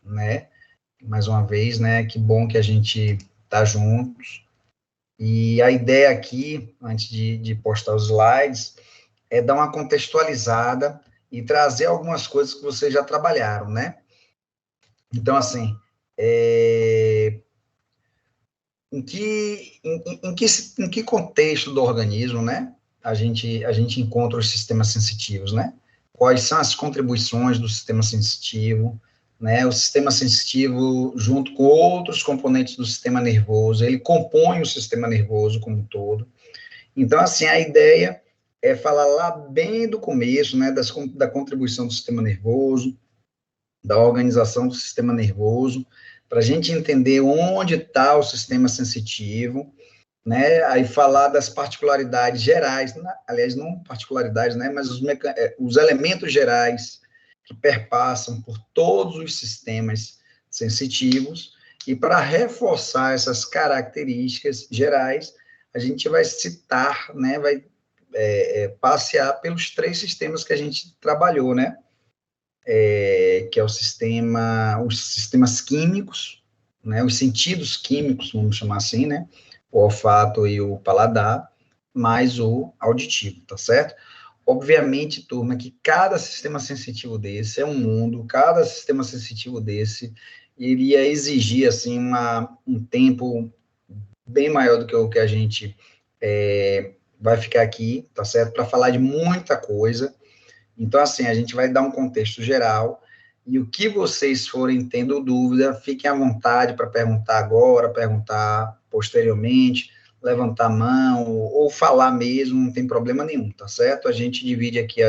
né? Mais uma vez, né? Que bom que a gente está juntos. E a ideia aqui, antes de postar os slides, é dar uma contextualizada e trazer algumas coisas que vocês já trabalharam, né? Então, assim, em que contexto do organismo, né, a gente encontra os sistemas sensitivos, né? Quais são as contribuições do sistema sensitivo, né? O sistema sensitivo, junto com outros componentes do sistema nervoso, ele compõe o sistema nervoso como um todo. Então, assim, a ideia é falar lá bem do começo, né, da contribuição do sistema nervoso, da organização do sistema nervoso, para a gente entender onde está o sistema sensitivo, né, aí falar das particularidades gerais, aliás, não particularidades, né, mas os elementos gerais que perpassam por todos os sistemas sensitivos, e para reforçar essas características gerais, a gente vai citar, né, vai passear pelos 3 sistemas que a gente trabalhou, né, que é os sistemas químicos, né, os sentidos químicos, vamos chamar assim, né, o olfato e o paladar, mais o auditivo, tá certo? Obviamente, turma, que cada sistema sensitivo desse é um mundo, cada sistema sensitivo desse iria exigir, assim, um tempo bem maior do que o que a gente vai ficar aqui, tá certo? Para falar de muita coisa. Então, assim, a gente vai dar um contexto geral, e o que vocês forem tendo dúvida, fiquem à vontade para perguntar agora, perguntar posteriormente, levantar a mão, ou falar mesmo, não tem problema nenhum, tá certo? A gente divide aqui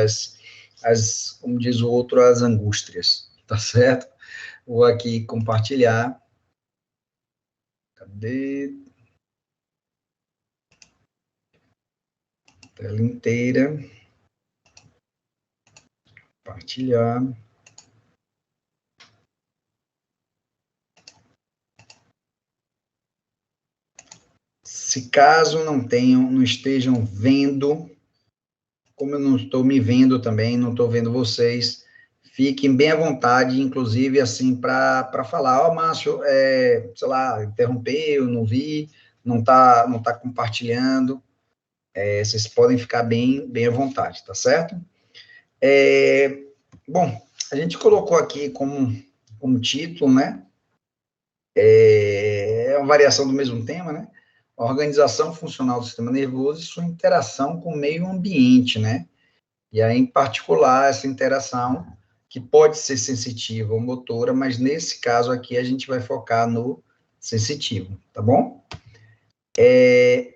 como diz o outro, as angústias, tá certo? Vou aqui compartilhar. Cadê? Tela inteira. Compartilhar. Se caso não estejam vendo, como eu não estou me vendo também, não estou vendo vocês, fiquem bem à vontade, inclusive, assim, para falar, ó, Márcio, sei lá, interrompeu, não vi, não tá compartilhando, vocês podem ficar bem à vontade, tá certo? Bom, a gente colocou aqui como título, né, uma variação do mesmo tema, né, a organização funcional do sistema nervoso e sua interação com o meio ambiente, né, e aí, em particular, essa interação, que pode ser sensitiva ou motora, mas nesse caso aqui a gente vai focar no sensitivo, tá bom?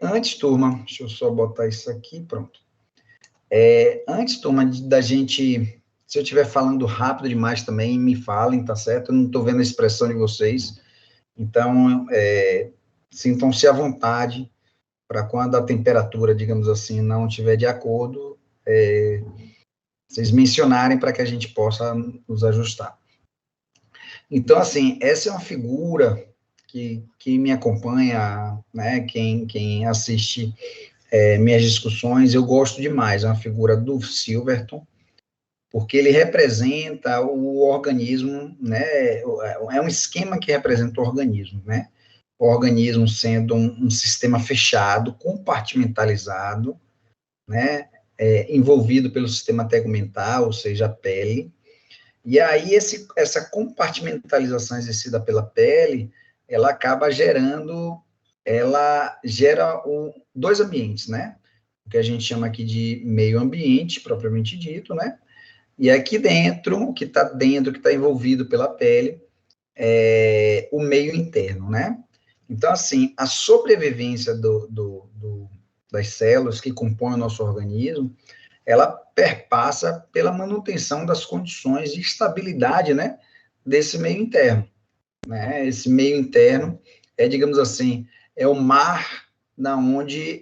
Antes, turma, deixa eu só botar isso aqui, pronto. Antes, turma, da gente, se eu estiver falando rápido demais também, me falem, tá certo? Eu não estou vendo a expressão de vocês, então, sintam-se à vontade para quando a temperatura, digamos assim, não estiver de acordo, vocês mencionarem para que a gente possa nos ajustar. Então, assim, essa é uma figura que me acompanha, né, quem assiste minhas discussões, eu gosto demais, é uma figura do Silverton, porque ele representa o organismo, né, é um esquema que representa o organismo, né, o organismo sendo um sistema fechado, compartimentalizado, né, envolvido pelo sistema tegumental, ou seja, a pele, e aí essa compartimentalização exercida pela pele, ela gera dois ambientes, né, o que a gente chama aqui de meio ambiente, propriamente dito, né, e aqui dentro, o que está envolvido pela pele, é o meio interno, né. Então, assim, a sobrevivência das células que compõem o nosso organismo, ela perpassa pela manutenção das condições de estabilidade, né, desse meio interno, né, esse meio interno digamos assim, é o mar da onde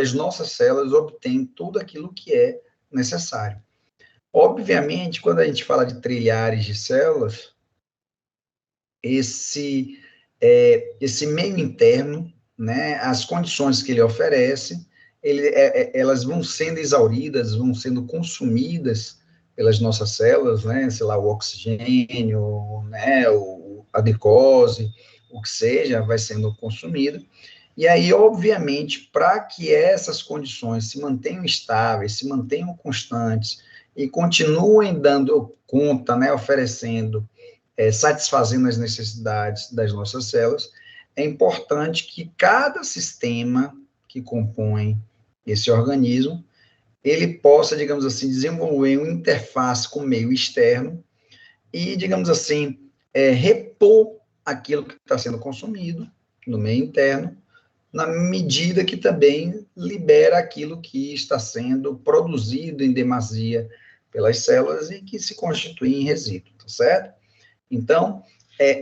as nossas células obtêm tudo aquilo que é necessário. Obviamente, quando a gente fala de trilhares de células, esse meio interno, né, as condições que ele oferece, elas vão sendo exauridas, vão sendo consumidas pelas nossas células, né, sei lá, o oxigênio, né, a glicose, o que seja, vai sendo consumido. E aí, obviamente, para que essas condições se mantenham estáveis, se mantenham constantes e continuem dando conta, né, oferecendo, satisfazendo as necessidades das nossas células, é importante que cada sistema que compõe esse organismo, ele possa, digamos assim, desenvolver uma interface com o meio externo e, digamos assim, repor aquilo que está sendo consumido no meio interno, na medida que também libera aquilo que está sendo produzido em demasia pelas células e que se constitui em resíduo, tá certo? Então,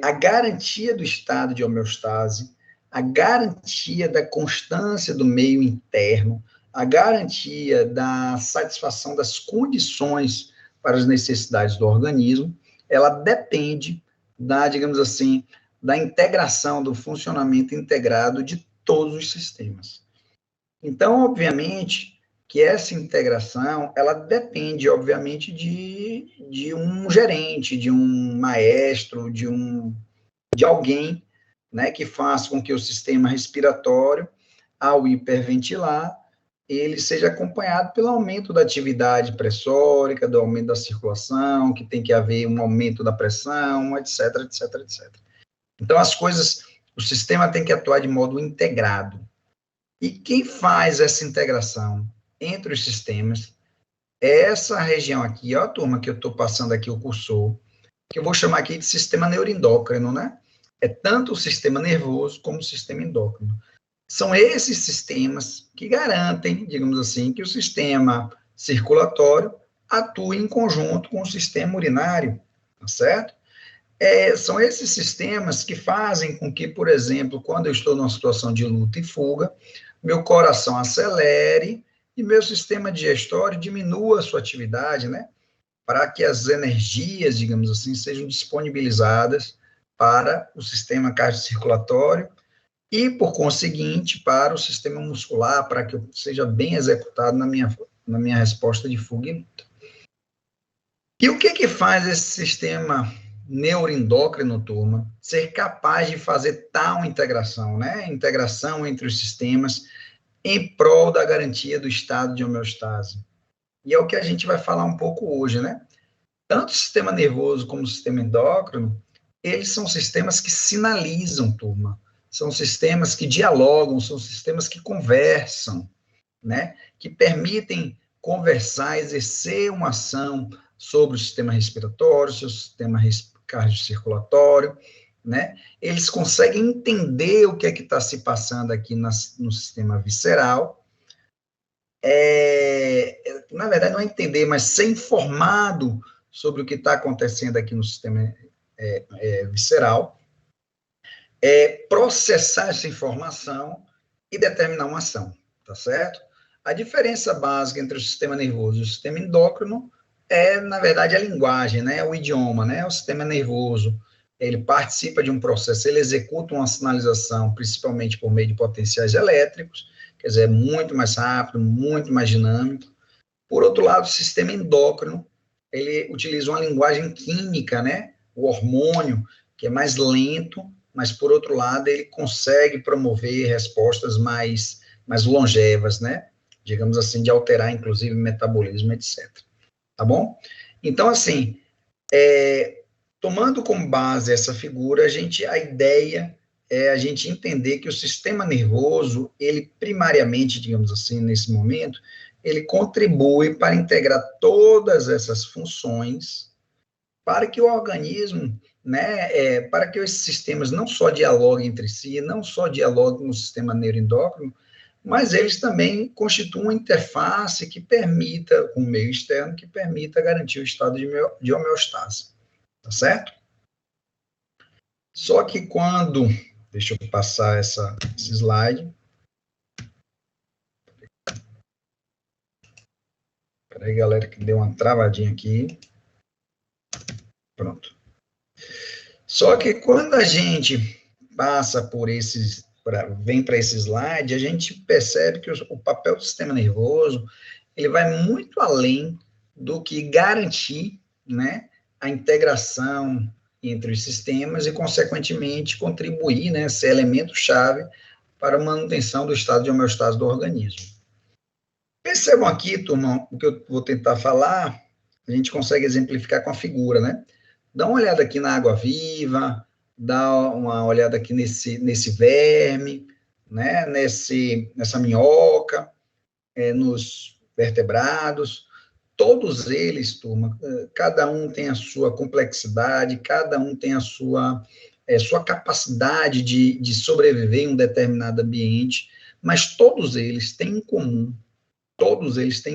a garantia do estado de homeostase, a garantia da constância do meio interno, a garantia da satisfação das condições para as necessidades do organismo, ela depende da, digamos assim, da integração, do funcionamento integrado de todos os sistemas. Então, obviamente, que essa integração, ela depende, obviamente, de um gerente, de um maestro, de alguém, né, que faça com que o sistema respiratório, ao hiperventilar, ele seja acompanhado pelo aumento da atividade pressórica, do aumento da circulação, que tem que haver um aumento da pressão, etc, etc, etc. Então, as coisas, o sistema tem que atuar de modo integrado. E quem faz essa integração entre os sistemas é essa região aqui, ó, turma, que eu estou passando aqui o cursor, que eu vou chamar aqui de sistema neuroendócrino, né? É tanto o sistema nervoso como o sistema endócrino. São esses sistemas que garantem, digamos assim, que o sistema circulatório atue em conjunto com o sistema urinário, tá certo? São esses sistemas que fazem com que, por exemplo, quando eu estou numa situação de luta e fuga, meu coração acelere e meu sistema digestório diminua a sua atividade, né? Para que as energias, digamos assim, sejam disponibilizadas para o sistema cardiocirculatório e, por conseguinte, para o sistema muscular, para que eu seja bem executado na minha resposta de fuga e luta. E o que faz esse sistema neuroendócrino, turma, ser capaz de fazer tal integração, né? Integração entre os sistemas em prol da garantia do estado de homeostase. E é o que a gente vai falar um pouco hoje, né? Tanto o sistema nervoso como o sistema endócrino, eles são sistemas que sinalizam, turma. São sistemas que dialogam, são sistemas que conversam, né? Que permitem conversar, exercer uma ação sobre o sistema respiratório, seu sistema cardiocirculatório, né? Eles conseguem entender o que é que está se passando aqui no sistema visceral. Na verdade, não é entender, mas ser informado sobre o que está acontecendo aqui no sistema visceral, processar essa informação e determinar uma ação, tá certo? A diferença básica entre o sistema nervoso e o sistema endócrino na verdade, a linguagem, né, o idioma, né, o sistema nervoso, ele participa de um processo, ele executa uma sinalização, principalmente por meio de potenciais elétricos, quer dizer, é muito mais rápido, muito mais dinâmico. Por outro lado, o sistema endócrino, ele utiliza uma linguagem química, né, o hormônio, que é mais lento, mas, por outro lado, ele consegue promover respostas mais longevas, né, digamos assim, de alterar, inclusive, o metabolismo, etc. Tá bom? Então, assim, tomando como base essa figura, a ideia é a gente entender que o sistema nervoso, ele primariamente, digamos assim, nesse momento, ele contribui para integrar todas essas funções para que o organismo, né, para que esses sistemas não só dialoguem entre si, não só dialoguem no sistema neuroendócrino, mas eles também constituem uma interface que permita, com o meio externo, que permita garantir o estado de homeostase, tá certo? Só que quando, deixa eu passar esse slide. Espera aí, galera, que deu uma travadinha aqui. Pronto. Só que quando a gente passa por vem para esse slide, a gente percebe que o papel do sistema nervoso, ele vai muito além do que garantir, né, a integração entre os sistemas e, consequentemente, contribuir, né, ser elemento-chave para a manutenção do estado de homeostase do organismo. Percebam aqui, turma, o que eu vou tentar falar, a gente consegue exemplificar com a figura, né? Dá uma olhada aqui na água-viva, dá uma olhada aqui nesse verme, né? Nessa minhoca, nos vertebrados. Todos eles, turma, cada um tem a sua complexidade, cada um tem a sua capacidade de sobreviver em um determinado ambiente, mas todos eles têm em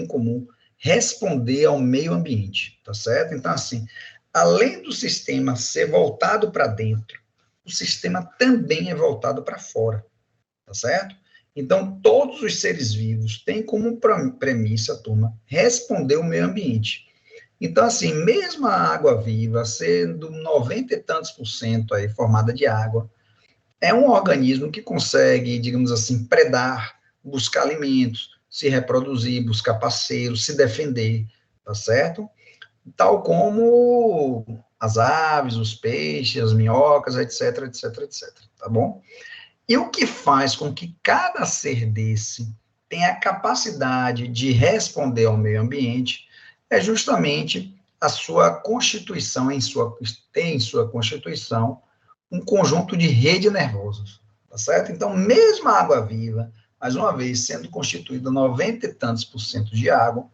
comum responder ao meio ambiente, tá certo? Então, assim, além do sistema ser voltado para dentro, o sistema também é voltado para fora, tá certo? Então, todos os seres vivos têm como premissa, turma, responder ao meio ambiente. Então, assim, mesmo a água viva, sendo 90 e tantos % aí formada de água, é um organismo que consegue, digamos assim, predar, buscar alimentos, se reproduzir, buscar parceiros, se defender, tá certo? Tal como as aves, os peixes, as minhocas, etc, etc, etc, tá bom? E o que faz com que cada ser desse tenha a capacidade de responder ao meio ambiente é justamente a sua constituição, tem em sua constituição um conjunto de redes nervosas, tá certo? Então, mesmo a água viva, mais uma vez, sendo constituída 90 e tantos % de água,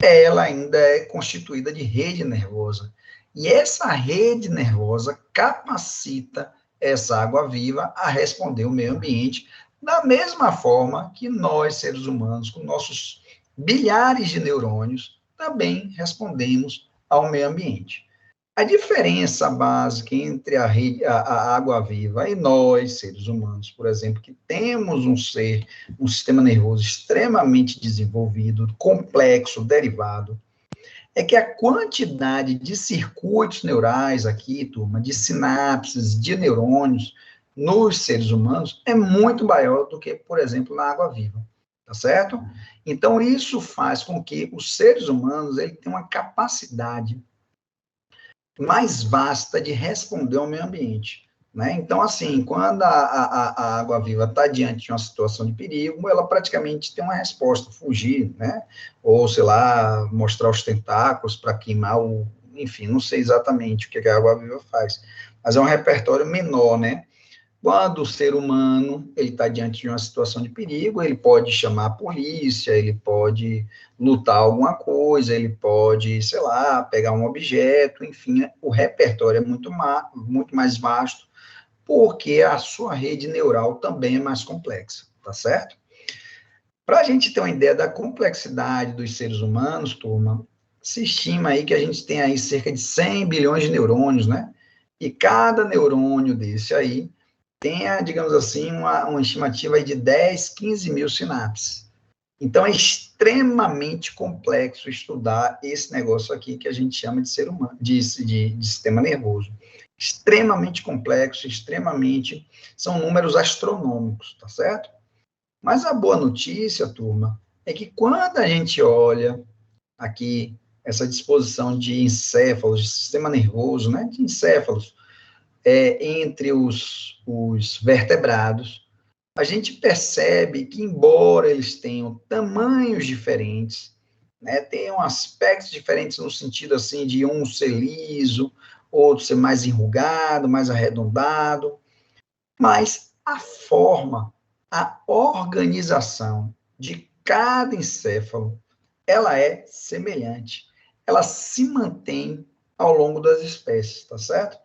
ela ainda é constituída de rede nervosa. E essa rede nervosa capacita essa água viva a responder ao meio ambiente da mesma forma que nós, seres humanos, com nossos bilhares de neurônios, também respondemos ao meio ambiente. A diferença básica entre a água-viva e nós, seres humanos, por exemplo, que temos um sistema nervoso extremamente desenvolvido, complexo, derivado, é que a quantidade de circuitos neurais aqui, turma, de sinapses, de neurônios, nos seres humanos, é muito maior do que, por exemplo, na água-viva, tá certo? Então, isso faz com que os seres humanos ele tenham uma capacidade mais vasta de responder ao meio ambiente. Né? Então, assim, quando a água-viva está diante de uma situação de perigo, ela praticamente tem uma resposta, fugir, né? Ou, sei lá, mostrar os tentáculos para queimar enfim, não sei exatamente o que a água-viva faz, mas é um repertório menor, né? Quando o ser humano ele está diante de uma situação de perigo, ele pode chamar a polícia, ele pode lutar alguma coisa, ele pode, sei lá, pegar um objeto, enfim, o repertório é muito mais vasto, porque a sua rede neural também é mais complexa, tá certo? Para a gente ter uma ideia da complexidade dos seres humanos, turma, se estima aí que a gente tem aí cerca de 100 bilhões de neurônios, né? E cada neurônio desse aí tenha, digamos assim, uma estimativa de 10, 15 mil sinapses. Então, é extremamente complexo estudar esse negócio aqui que a gente chama de ser humano, de sistema nervoso. Extremamente complexo, são números astronômicos, tá certo? Mas a boa notícia, turma, é que quando a gente olha aqui essa disposição de encéfalos, de sistema nervoso, né, de encéfalos, entre os vertebrados, a gente percebe que, embora eles tenham tamanhos diferentes, né, tenham aspectos diferentes no sentido assim de um ser liso, outro ser mais enrugado, mais arredondado, mas a forma, a organização de cada encéfalo, ela é semelhante, ela se mantém ao longo das espécies, tá certo?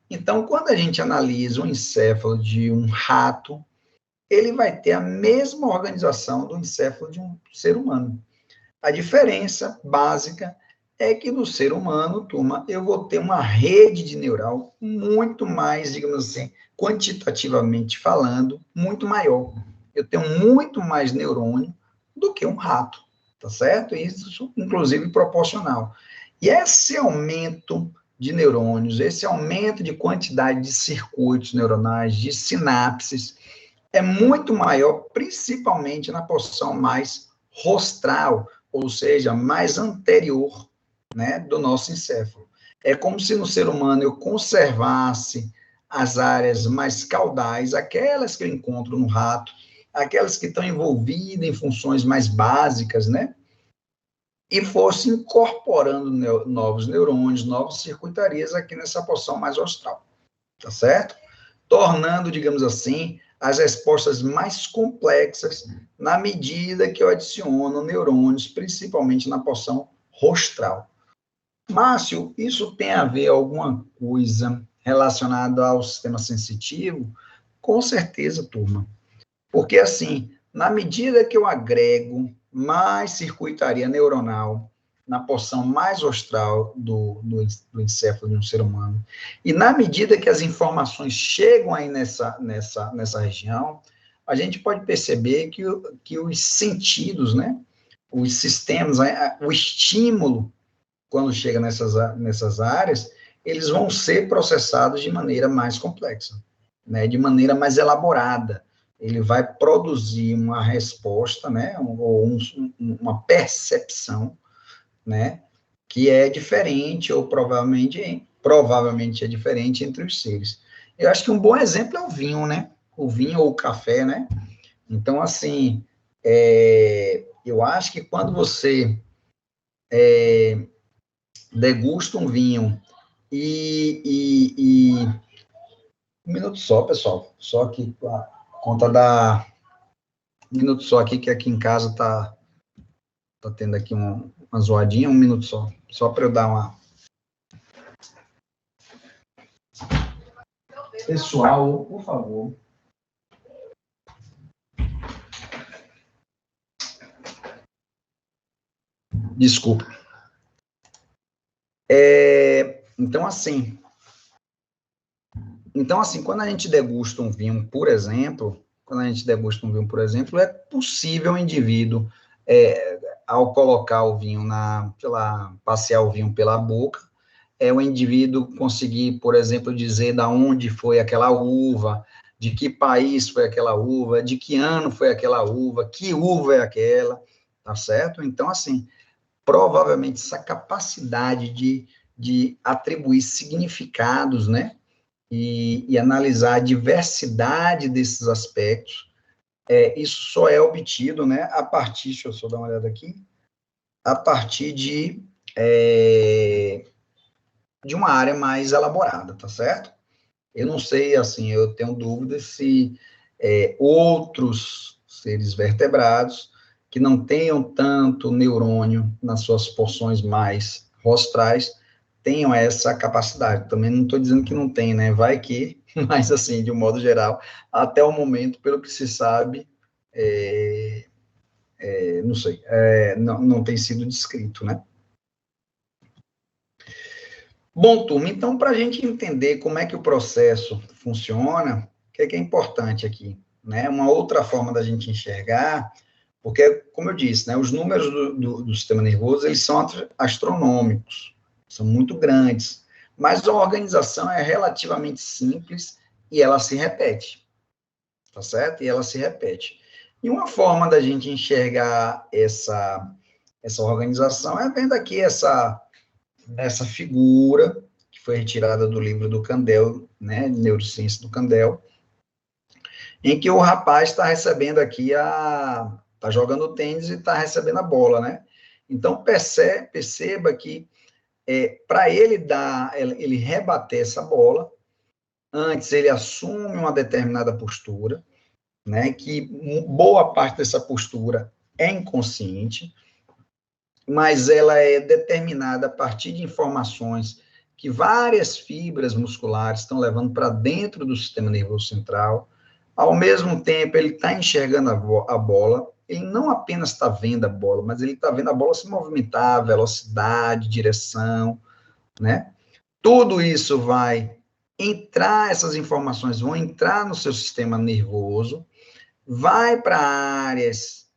Então, quando a gente analisa o encéfalo de um rato, ele vai ter a mesma organização do encéfalo de um ser humano. A diferença básica é que no ser humano, turma, eu vou ter uma rede de neural muito mais, digamos assim, quantitativamente falando, muito maior. Eu tenho muito mais neurônio do que um rato, tá certo? Isso, inclusive, proporcional. E esse aumento de neurônios, esse aumento de quantidade de circuitos neuronais, de sinapses, é muito maior, principalmente na porção mais rostral, ou seja, mais anterior né, do nosso encéfalo. É como se no ser humano eu conservasse as áreas mais caudais, aquelas que eu encontro no rato, aquelas que estão envolvidas em funções mais básicas, né, e fosse incorporando novos neurônios, novas circuitarias aqui nessa porção mais austral, tá certo? Tornando, digamos assim, as respostas mais complexas na medida que eu adiciono neurônios, principalmente na porção rostral. Márcio, isso tem a ver alguma coisa relacionada ao sistema sensitivo? Com certeza, turma. Porque, assim, na medida que eu agrego mais circuitaria neuronal na porção mais austral do encéfalo de um ser humano, e na medida que as informações chegam aí nessa região, a gente pode perceber que os sentidos, né, os sistemas, o estímulo, quando chega nessas áreas, eles vão ser processados de maneira mais complexa, né, de maneira mais elaborada. Ele vai produzir uma resposta, né, ou uma percepção, né, que é diferente, ou provavelmente é diferente entre os seres. Eu acho que um bom exemplo é o vinho, né, o vinho ou o café, né. Então, assim, eu acho que quando você degusta um vinho e um minuto só, pessoal, só que a conta da um minuto só aqui, que aqui em casa tá tendo aqui uma zoadinha, um minuto só para eu dar uma... Pessoal, por favor. Desculpa. Então, assim, quando a gente degusta um vinho, por exemplo, é possível o indivíduo, ao colocar o vinho passear o vinho pela boca, o indivíduo conseguir, por exemplo, dizer de onde foi aquela uva, de que país foi aquela uva, de que ano foi aquela uva, que uva é aquela, tá certo? Então, assim, provavelmente essa capacidade de atribuir significados, né, e analisar a diversidade desses aspectos, isso só é obtido, né, a partir, deixa eu só dar uma olhada aqui, a partir de uma área mais elaborada, tá certo? Eu não sei, assim, eu tenho dúvidas se outros seres vertebrados que não tenham tanto neurônio nas suas porções mais rostrais tenham essa capacidade. Também não estou dizendo que não tem, né? Vai que, mas assim, de um modo geral, até o momento, pelo que se sabe, não sei, não tem sido descrito, né? Bom, turma, então, para a gente entender como é que o processo funciona, o que é importante aqui, né? Uma outra forma da gente enxergar, porque, como eu disse, né, os números do sistema nervoso, eles são astronômicos, são muito grandes, mas a organização é relativamente simples e ela se repete, tá certo? E ela se repete. E uma forma da gente enxergar essa organização é vendo aqui essa figura, que foi retirada do livro do Kandel, né, Neurociência do Kandel, em que o rapaz está recebendo aqui está jogando tênis e está recebendo a bola, né? Então, perceba que para ele rebater essa bola, antes ele assume uma determinada postura, né, que boa parte dessa postura é inconsciente, mas ela é determinada a partir de informações que várias fibras musculares estão levando para dentro do sistema nervoso central. Ao mesmo tempo, ele está enxergando a bola, ele não apenas está vendo a bola, mas ele está vendo a bola se movimentar, velocidade, direção, né? Tudo isso vai entrar, essas informações vão entrar no seu sistema nervoso, vai para áreas,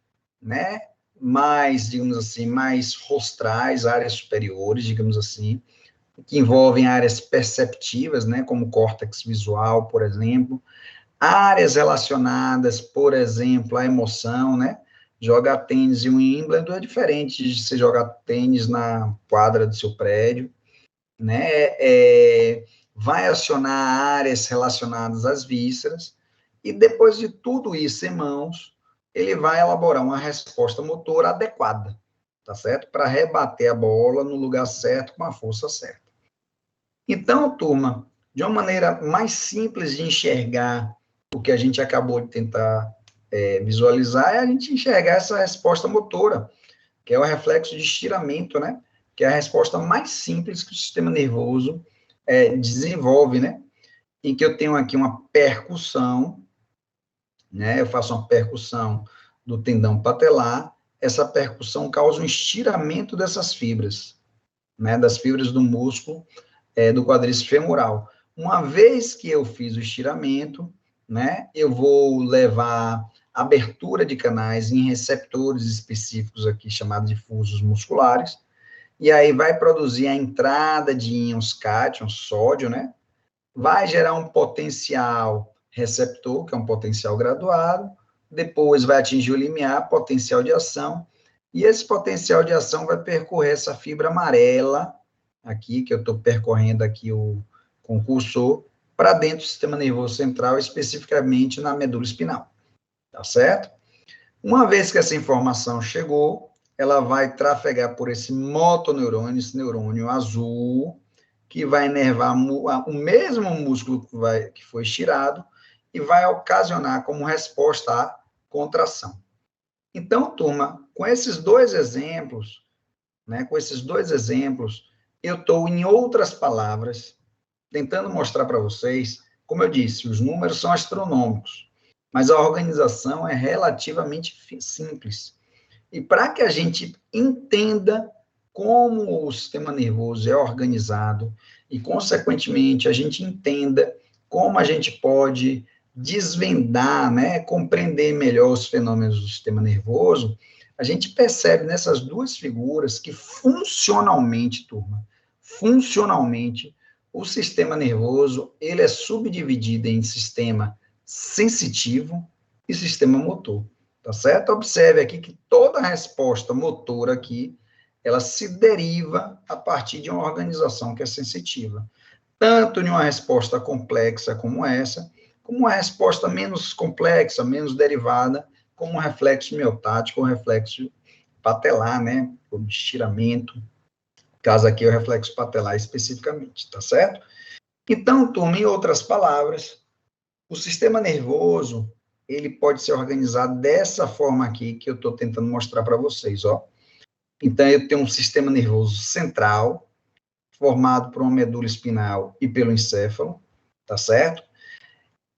né, mais, digamos assim, mais rostrais, áreas superiores, digamos assim, que envolvem áreas perceptivas, né, como o córtex visual, por exemplo, áreas relacionadas, por exemplo, à emoção, né, Jogar tênis em Wimbledon é diferente de você jogar tênis na quadra do seu prédio, né? Vai acionar áreas relacionadas às vísceras, e depois de tudo isso em mãos, ele vai elaborar uma resposta motora adequada, tá certo? Para rebater a bola no lugar certo, com a força certa. Então, turma, de uma maneira mais simples de enxergar o que a gente acabou de tentar visualizar, é a gente enxergar essa resposta motora, que é o reflexo de estiramento, né? Que é a resposta mais simples que o sistema nervoso desenvolve, né? Em que eu tenho aqui uma percussão, né? Eu faço uma percussão do tendão patelar, essa percussão causa um estiramento dessas fibras, né? Das fibras do músculo do quadríceps femoral. Uma vez que eu fiz o estiramento, né? Eu vou levar abertura de canais em receptores específicos aqui, chamados de fusos musculares, e aí vai produzir a entrada de íons cátions, sódio, né? Vai gerar um potencial receptor, que é um potencial graduado, depois vai atingir o limiar, potencial de ação, e esse potencial de ação vai percorrer essa fibra amarela, aqui, que eu estou percorrendo aqui com o cursor, para dentro do sistema nervoso central, especificamente na medula espinal, tá certo? Uma vez que essa informação chegou, ela vai trafegar por esse motoneurônio, esse neurônio azul, que vai inervar o mesmo músculo que foi estirado e vai ocasionar como resposta a contração. Então, turma, com esses dois exemplos, né, eu estou, em outras palavras, tentando mostrar para vocês, como eu disse, os números são astronômicos, mas a organização é relativamente simples. E para que a gente entenda como o sistema nervoso é organizado e, consequentemente, a gente entenda como a gente pode desvendar, né, compreender melhor os fenômenos do sistema nervoso, a gente percebe nessas duas figuras que funcionalmente, turma, o sistema nervoso, ele é subdividido em sistema sensitivo e sistema motor, tá certo? Observe aqui que toda a resposta motora aqui, ela se deriva a partir de uma organização que é sensitiva. Tanto em uma resposta complexa como essa, como uma resposta menos complexa, menos derivada, como um reflexo miotático ou reflexo patelar, né? O estiramento. No caso aqui é o reflexo patelar especificamente, tá certo? Então, turma, em outras palavras, o sistema nervoso, ele pode ser organizado dessa forma aqui que eu estou tentando mostrar para vocês, ó. Então, eu tenho um sistema nervoso central, formado por uma medula espinal e pelo encéfalo, tá certo?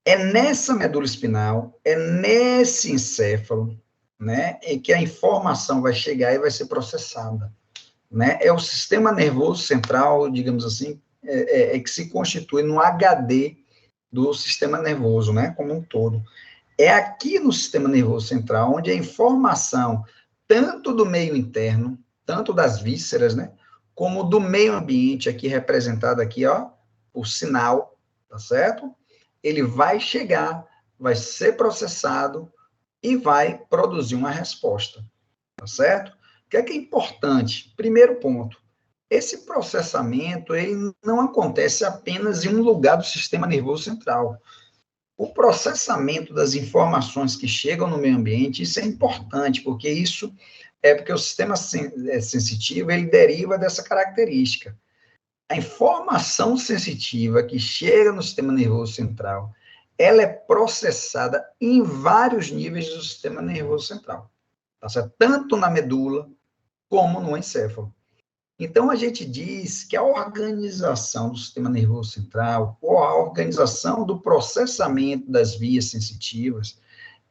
É nessa medula espinal, é nesse encéfalo, né, em que a informação vai chegar e vai ser processada, né? É o sistema nervoso central, digamos assim, que se constitui no HD do sistema nervoso, né, como um todo. É aqui no sistema nervoso central onde a informação, tanto do meio interno, tanto das vísceras, né, como do meio ambiente, aqui representado aqui, ó, o sinal, tá certo? Ele vai chegar, vai ser processado e vai produzir uma resposta, tá certo? O que é importante? Primeiro ponto, esse processamento, ele não acontece apenas em um lugar do sistema nervoso central. O processamento das informações que chegam no meio ambiente, isso é importante, porque isso porque o sistema sensitivo, ele deriva dessa característica. A informação sensitiva que chega no sistema nervoso central, ela é processada em vários níveis do sistema nervoso central, tá certo? Tanto na medula como no encéfalo. Então, a gente diz que a organização do sistema nervoso central, ou a organização do processamento das vias sensitivas,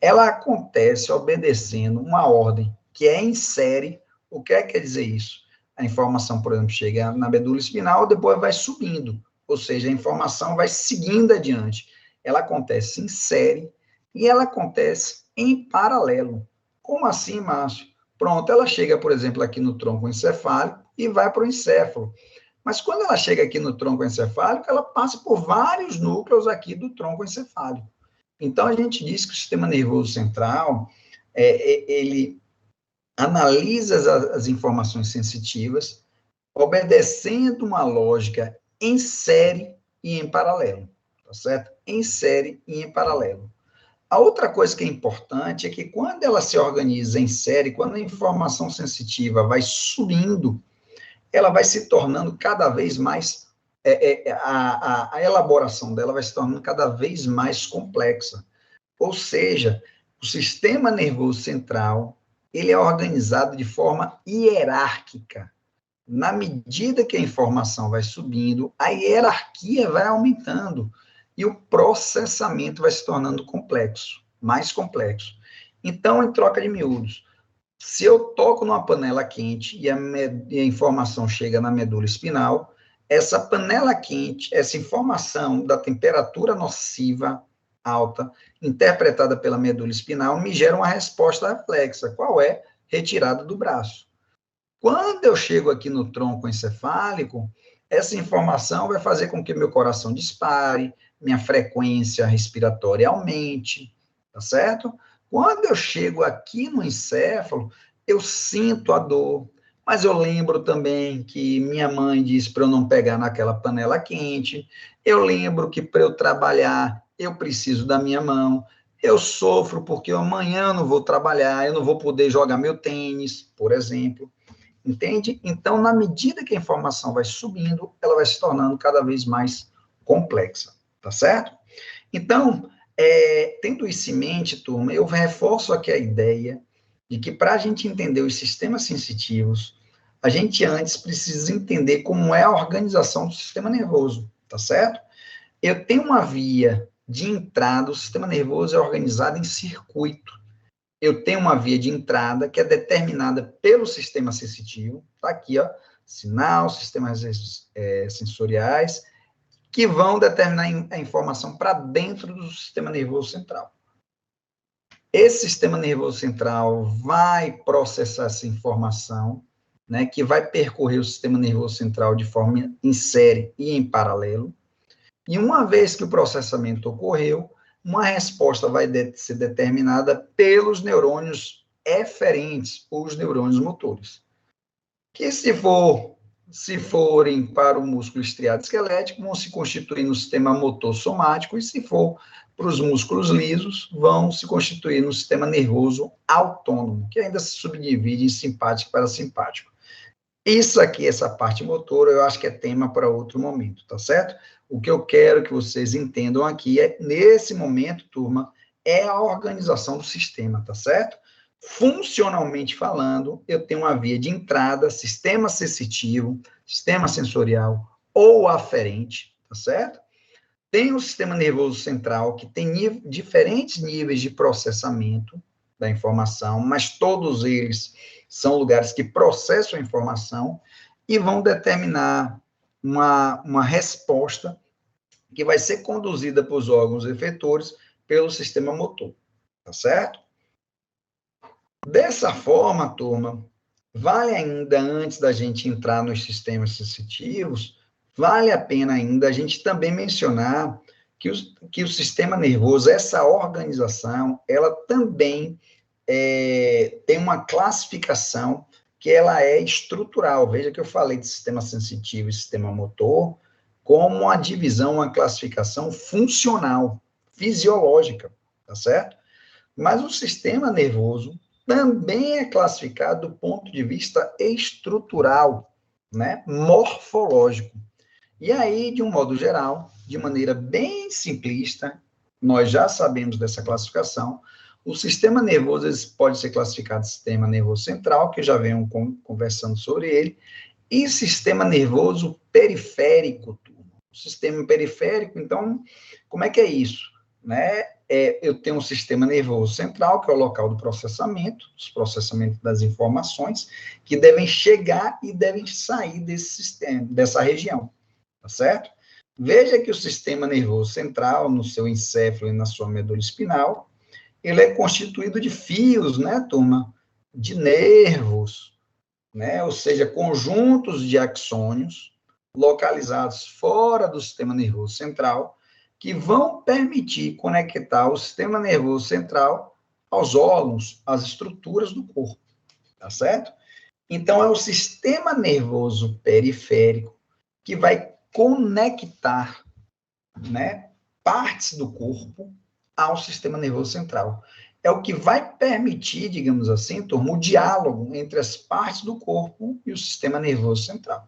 ela acontece obedecendo uma ordem que é em série. O que quer dizer isso? A informação, por exemplo, chega na medula espinal, depois vai subindo, ou seja, a informação vai seguindo adiante. Ela acontece em série e ela acontece em paralelo. Como assim, Márcio? Pronto, ela chega, por exemplo, aqui no tronco encefálico e vai para o encéfalo. Mas quando ela chega aqui no tronco encefálico, ela passa por vários núcleos aqui do tronco encefálico. Então, a gente diz que o sistema nervoso central, ele analisa as informações sensitivas, obedecendo uma lógica em série e em paralelo, tá certo? Em série e em paralelo. A outra coisa que é importante é que quando ela se organiza em série, quando a informação sensitiva vai subindo, ela vai se tornando cada vez mais, a elaboração dela vai se tornando cada vez mais complexa. Ou seja, o sistema nervoso central, ele é organizado de forma hierárquica. Na medida que a informação vai subindo, a hierarquia vai aumentando e o processamento vai se tornando complexo, mais complexo. Então, em troca de miúdos, se eu toco numa panela quente e a informação chega na medula espinal, essa panela quente, essa informação da temperatura nociva alta, interpretada pela medula espinal, me gera uma resposta reflexa. Qual é? Retirada do braço. Quando eu chego aqui no tronco encefálico, essa informação vai fazer com que meu coração dispare, minha frequência respiratória aumente, tá certo? Quando eu chego aqui no encéfalo, eu sinto a dor, mas eu lembro também que minha mãe disse para eu não pegar naquela panela quente, eu lembro que para eu trabalhar, eu preciso da minha mão, eu sofro porque amanhã eu não vou trabalhar, eu não vou poder jogar meu tênis, por exemplo. Entende? Então, na medida que a informação vai subindo, ela vai se tornando cada vez mais complexa, tá certo? Então, tendo isso em mente, turma, eu reforço aqui a ideia de que para a gente entender os sistemas sensitivos, a gente antes precisa entender como é a organização do sistema nervoso, tá certo? Eu tenho uma via de entrada, o sistema nervoso é organizado em circuito. Eu tenho uma via de entrada que é determinada pelo sistema sensitivo, tá aqui, ó, sinal, sistemas sensoriais, que vão determinar a informação para dentro do sistema nervoso central. Esse sistema nervoso central vai processar essa informação, né, que vai percorrer o sistema nervoso central de forma em série e em paralelo, e uma vez que o processamento ocorreu, uma resposta vai ser determinada pelos neurônios eferentes, os neurônios motores. Que se forem para o músculo estriado esquelético, vão se constituir no sistema motor somático, e se for para os músculos lisos, vão se constituir no sistema nervoso autônomo, que ainda se subdivide em simpático e parasimpático. Isso aqui, essa parte motora, eu acho que é tema para outro momento, tá certo? O que eu quero que vocês entendam aqui é, nesse momento, turma, é a organização do sistema, tá certo? Funcionalmente falando, eu tenho uma via de entrada, sistema sensitivo, sistema sensorial ou aferente, tá certo? Tem o sistema nervoso central, que tem diferentes níveis de processamento da informação, mas todos eles são lugares que processam a informação e vão determinar uma resposta que vai ser conduzida pelos órgãos efetores pelo sistema motor, tá certo? Dessa forma, turma, vale ainda, antes da gente entrar nos sistemas sensitivos, vale a pena ainda a gente também mencionar que o sistema nervoso, essa organização, ela também tem uma classificação que ela é estrutural. Veja que eu falei de sistema sensitivo e sistema motor como uma divisão, uma classificação funcional, fisiológica, tá certo? Mas o sistema nervoso também é classificado do ponto de vista estrutural, né, morfológico. E aí, de um modo geral, de maneira bem simplista, nós já sabemos dessa classificação. O sistema nervoso pode ser classificado em sistema nervoso central, que já venho conversando sobre ele, e sistema nervoso periférico. O sistema periférico, então, como é que é isso? Né? Eu tenho um sistema nervoso central, que é o local do processamento, dos processamentos das informações, que devem chegar e devem sair desse sistema, dessa região, tá certo? Veja que o sistema nervoso central, no seu encéfalo e na sua medula espinal, ele é constituído de fios, né, turma? De nervos, né? Ou seja, conjuntos de axônios localizados fora do sistema nervoso central, que vão permitir conectar o sistema nervoso central aos órgãos, às estruturas do corpo, tá certo? Então, é o sistema nervoso periférico que vai conectar, né, partes do corpo ao sistema nervoso central. É o que vai permitir, digamos assim, turma, o diálogo entre as partes do corpo e o sistema nervoso central.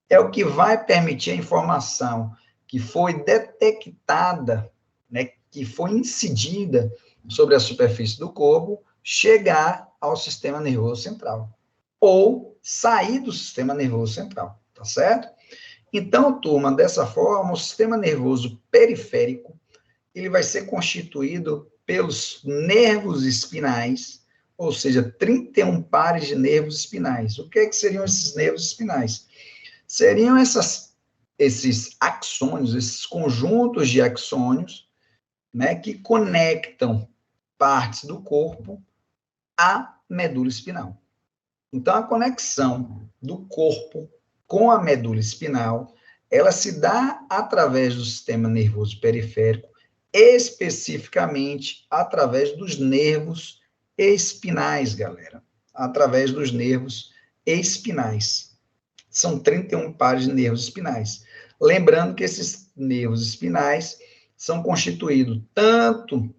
É o que vai permitir a informação que foi detectada, né, que foi incidida sobre a superfície do corpo, chegar ao sistema nervoso central. Ou sair do sistema nervoso central, tá certo? Então, turma, dessa forma, o sistema nervoso periférico, ele vai ser constituído pelos nervos espinais, ou seja, 31 pares de nervos espinais. O que é que seriam esses nervos espinais? Seriam esses axônios, esses conjuntos de axônios, né, que conectam partes do corpo à medula espinal. Então, a conexão do corpo com a medula espinal, ela se dá através do sistema nervoso periférico, especificamente através dos nervos espinais, galera. Através dos nervos espinais. São 31 pares de nervos espinais. Lembrando que esses nervos espinais são constituídos tanto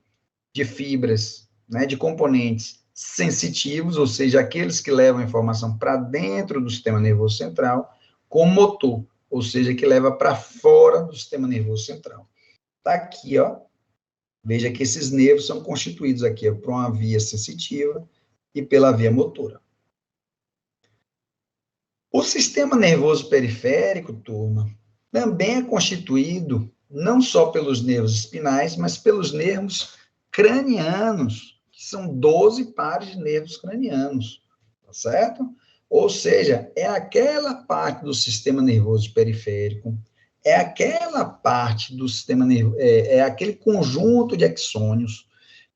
de fibras, né, de componentes sensitivos, ou seja, aqueles que levam a informação para dentro do sistema nervoso central, com motor, ou seja, que leva para fora do sistema nervoso central. Está aqui, ó. Veja que esses nervos são constituídos aqui ó, por uma via sensitiva e pela via motora. O sistema nervoso periférico, turma, também é constituído não só pelos nervos espinais, mas pelos nervos cranianos, que são 12 pares de nervos cranianos, tá certo? Ou seja, é aquela parte do sistema nervoso periférico, é aquela parte do sistema nervoso, é aquele conjunto de axônios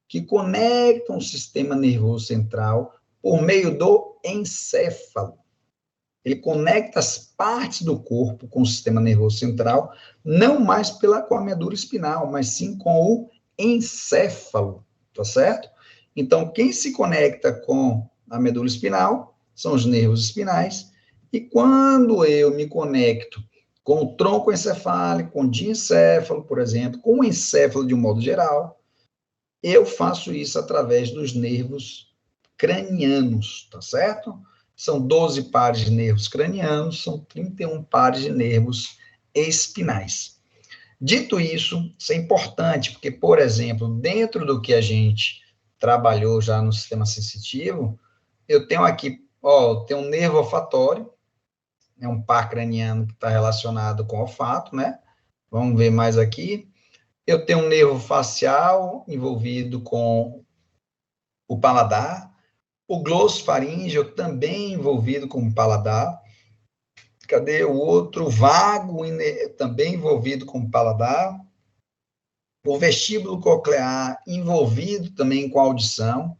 que conectam o sistema nervoso central por meio do encéfalo. Ele conecta as partes do corpo com o sistema nervoso central, não mais com a medula espinal, mas sim com o encéfalo, tá certo? Então, quem se conecta com a medula espinal são os nervos espinais, e quando eu me conecto com o tronco encefálico, com o diencéfalo, por exemplo, com o encéfalo de um modo geral, eu faço isso através dos nervos cranianos, tá certo? São 12 pares de nervos cranianos, são 31 pares de nervos espinais. Dito isso, isso é importante, porque, por exemplo, dentro do que a gente trabalhou já no sistema sensitivo, eu tenho aqui, ó, tem um nervo olfatório, é um par craniano que está relacionado com o olfato, né? Vamos ver mais aqui. Eu tenho um nervo facial envolvido com o paladar, o glosso faríngeo também envolvido com o paladar. Cadê o outro? Vago também envolvido com o paladar. O vestíbulo coclear envolvido também com a audição.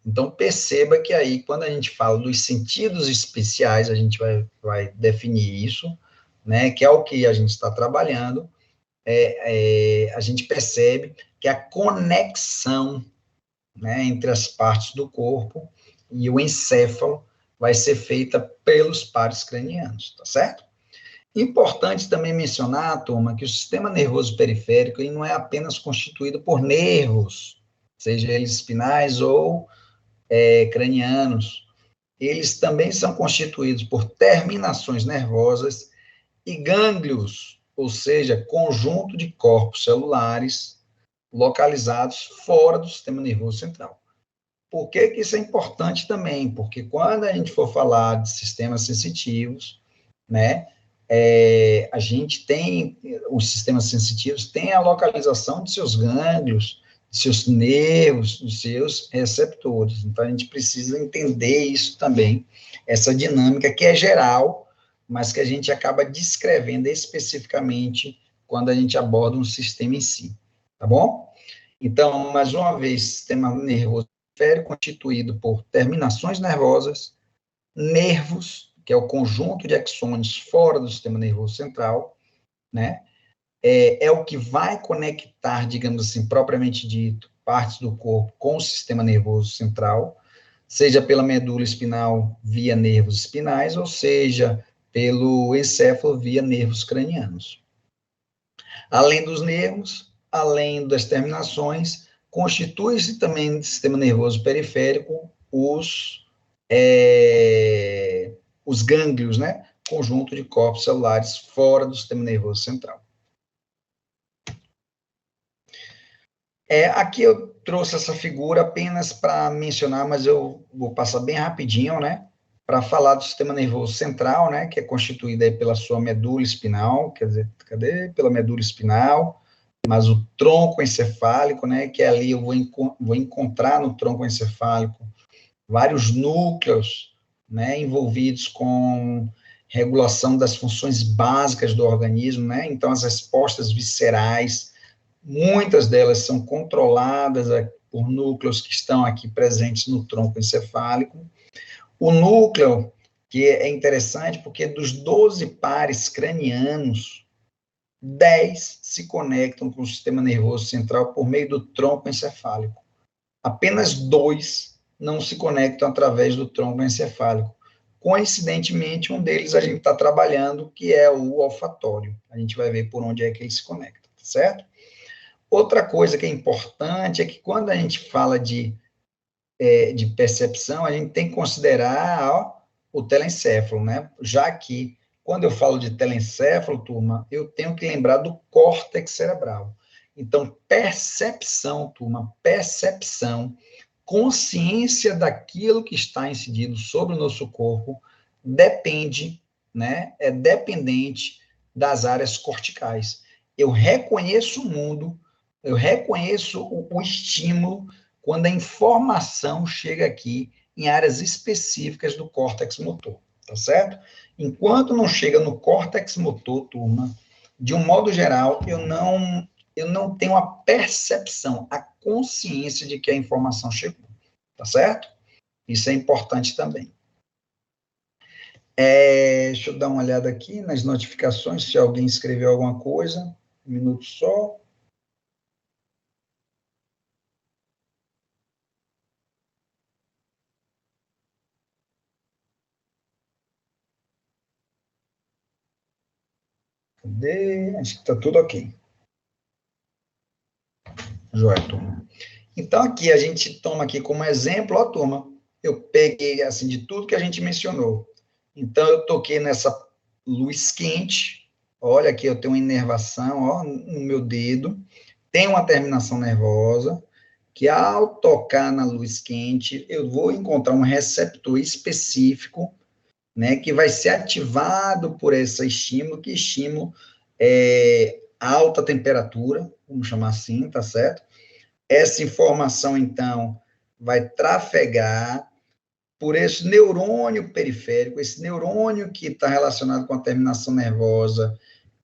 Então, perceba que aí, quando a gente fala dos sentidos especiais, a gente vai definir isso, né, que é o que a gente está trabalhando, a gente percebe que a conexão, né, entre as partes do corpo e o encéfalo vai ser feita pelos pares cranianos, tá certo? Importante também mencionar, turma, que o sistema nervoso periférico ele não é apenas constituído por nervos, seja eles espinais ou cranianos. Eles também são constituídos por terminações nervosas e gânglios, ou seja, conjunto de corpos celulares localizados fora do sistema nervoso central. Por que isso é importante também? Porque quando a gente for falar de sistemas sensitivos, né, a gente tem, os sistemas sensitivos têm a localização de seus gânglios, de seus nervos, de seus receptores. Então, a gente precisa entender isso também, essa dinâmica que é geral, mas que a gente acaba descrevendo especificamente quando a gente aborda um sistema em si, tá bom? Então, mais uma vez, sistema nervoso periférico constituído por terminações nervosas, nervos, que é o conjunto de axônios fora do sistema nervoso central, né? É o que vai conectar, digamos assim, propriamente dito, partes do corpo com o sistema nervoso central. seja pela medula espinal via nervos espinais, ou seja, pelo encéfalo via nervos cranianos. Além dos nervos, além das terminações, constitui-se também no sistema nervoso periférico os gânglios, né? Conjunto de corpos celulares fora do sistema nervoso central. Aqui eu trouxe essa figura apenas para mencionar, mas eu vou passar bem rapidinho, né? Para falar do sistema nervoso central, né? Que é constituído aí pela sua medula espinal, quer dizer, pela medula espinal, mas o tronco encefálico, né? Que ali eu vou encontrar no tronco encefálico vários núcleos, né? Envolvidos com regulação das funções básicas do organismo, né? Então, as respostas viscerais, muitas delas são controladas por núcleos que estão aqui presentes no tronco encefálico. O núcleo, que é interessante, porque dos 12 pares cranianos, 10 se conectam com o sistema nervoso central por meio do tronco encefálico. Apenas 2 não se conectam através do tronco encefálico. Coincidentemente, um deles a gente está trabalhando, que é o olfatório. A gente vai ver por onde é que ele se conecta, certo? Outra coisa que é importante é que quando a gente fala de percepção, a gente tem que considerar o telencéfalo, né? Já que, quando eu falo de telencéfalo, turma, eu tenho que lembrar do córtex cerebral. Então, percepção, turma, percepção, consciência daquilo que está incidido sobre o nosso corpo, depende, né? É dependente das áreas corticais. Eu reconheço o mundo, eu reconheço o estímulo quando a informação chega aqui em áreas específicas do córtex motor, tá certo? Enquanto não chega no córtex motor, turma, de um modo geral, eu não tenho a percepção, a consciência de que a informação chegou, tá certo? Isso é importante também. Deixa eu dar uma olhada aqui nas notificações, se alguém escreveu alguma coisa. Um minuto só. Cadê? Acho que está tudo ok. Joia, turma. Então, aqui a gente toma aqui como exemplo, ó, turma, eu peguei, assim, de tudo que a gente mencionou. Então, eu toquei nessa luz quente, olha aqui, eu tenho uma inervação, ó, no meu dedo, tem uma terminação nervosa, que ao tocar na luz quente, eu vou encontrar um receptor específico, né, que vai ser ativado por esse estímulo, que estímulo é alta temperatura, vamos chamar assim, tá certo? Essa informação, então, vai trafegar por esse neurônio periférico, esse neurônio que está relacionado com a terminação nervosa,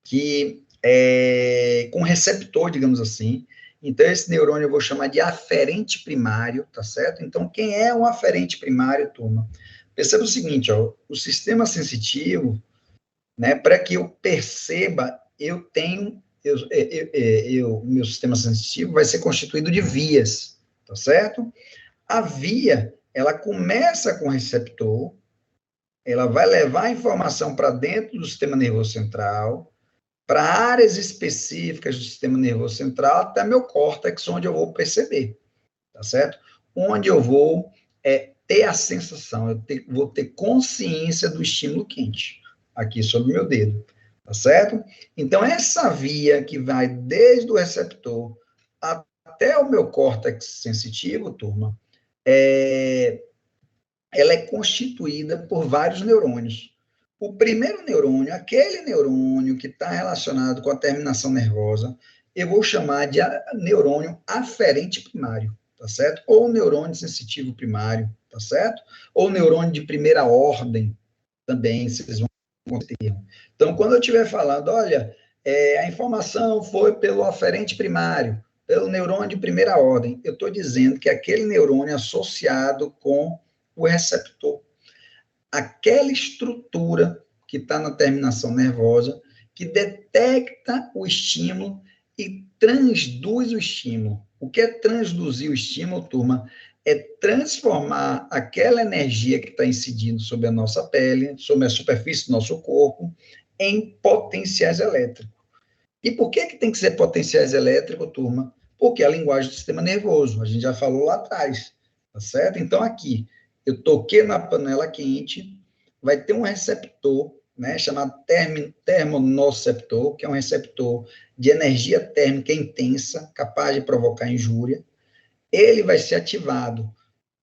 que é com receptor, digamos assim. Então, esse neurônio eu vou chamar de aferente primário, tá certo? Então, quem é um aferente primário, turma? Perceba o seguinte, ó, o sistema sensitivo, né, para que eu perceba, meu sistema sensitivo vai ser constituído de vias, tá certo? A via, ela começa com o receptor, ela vai levar a informação para dentro do sistema nervoso central, para áreas específicas do sistema nervoso central, até meu córtex, onde eu vou perceber, tá certo? Onde eu vou ter a sensação, vou ter consciência do estímulo quente, aqui sobre meu dedo, tá certo? Então, essa via que vai desde o receptor até o meu córtex sensitivo, turma, ela é constituída por vários neurônios. O primeiro neurônio, aquele neurônio que está relacionado com a terminação nervosa, eu vou chamar de neurônio aferente primário, tá certo? Ou neurônio sensitivo primário, tá certo? Ou neurônio de primeira ordem, também, vocês vão ter. Então, quando eu estiver falando, olha, a informação foi pelo aferente primário, pelo neurônio de primeira ordem, eu estou dizendo que aquele neurônio associado com o receptor, aquela estrutura que está na terminação nervosa, que detecta o estímulo e transduz o estímulo. O que é transduzir o estímulo, turma? é transformar aquela energia que está incidindo sobre a nossa pele, sobre a superfície do nosso corpo, em potenciais elétricos. E por que tem que ser potenciais elétricos, turma? Porque é a linguagem do sistema nervoso, a gente já falou lá atrás, tá certo? Então, aqui, eu toquei na panela quente, vai ter um receptor, né, chamado termonoceptor, que é um receptor de energia térmica intensa, capaz de provocar injúria. Ele vai ser ativado,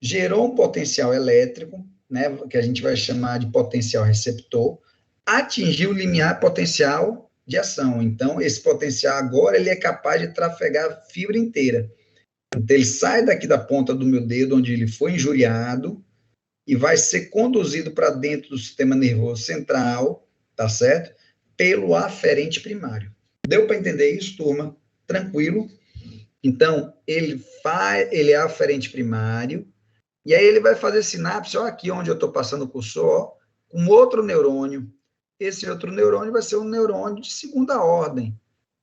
gerou um potencial elétrico, né, que a gente vai chamar de potencial receptor, atingiu o limiar potencial de ação. Então, esse potencial agora ele é capaz de trafegar a fibra inteira. Então, ele sai daqui da ponta do meu dedo, onde ele foi injuriado, e vai ser conduzido para dentro do sistema nervoso central, tá certo? Pelo aferente primário. Deu para entender isso, turma? Tranquilo? Então, ele é aferente primário, e aí ele vai fazer sinapse, ó, aqui onde eu estou passando o cursor, ó, com outro neurônio. Esse outro neurônio vai ser um neurônio de segunda ordem,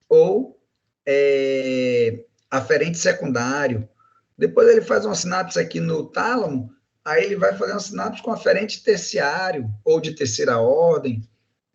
ou aferente secundário. Depois ele faz uma sinapse aqui no tálamo, aí ele vai fazer uma sinapse com aferente terciário, ou de terceira ordem,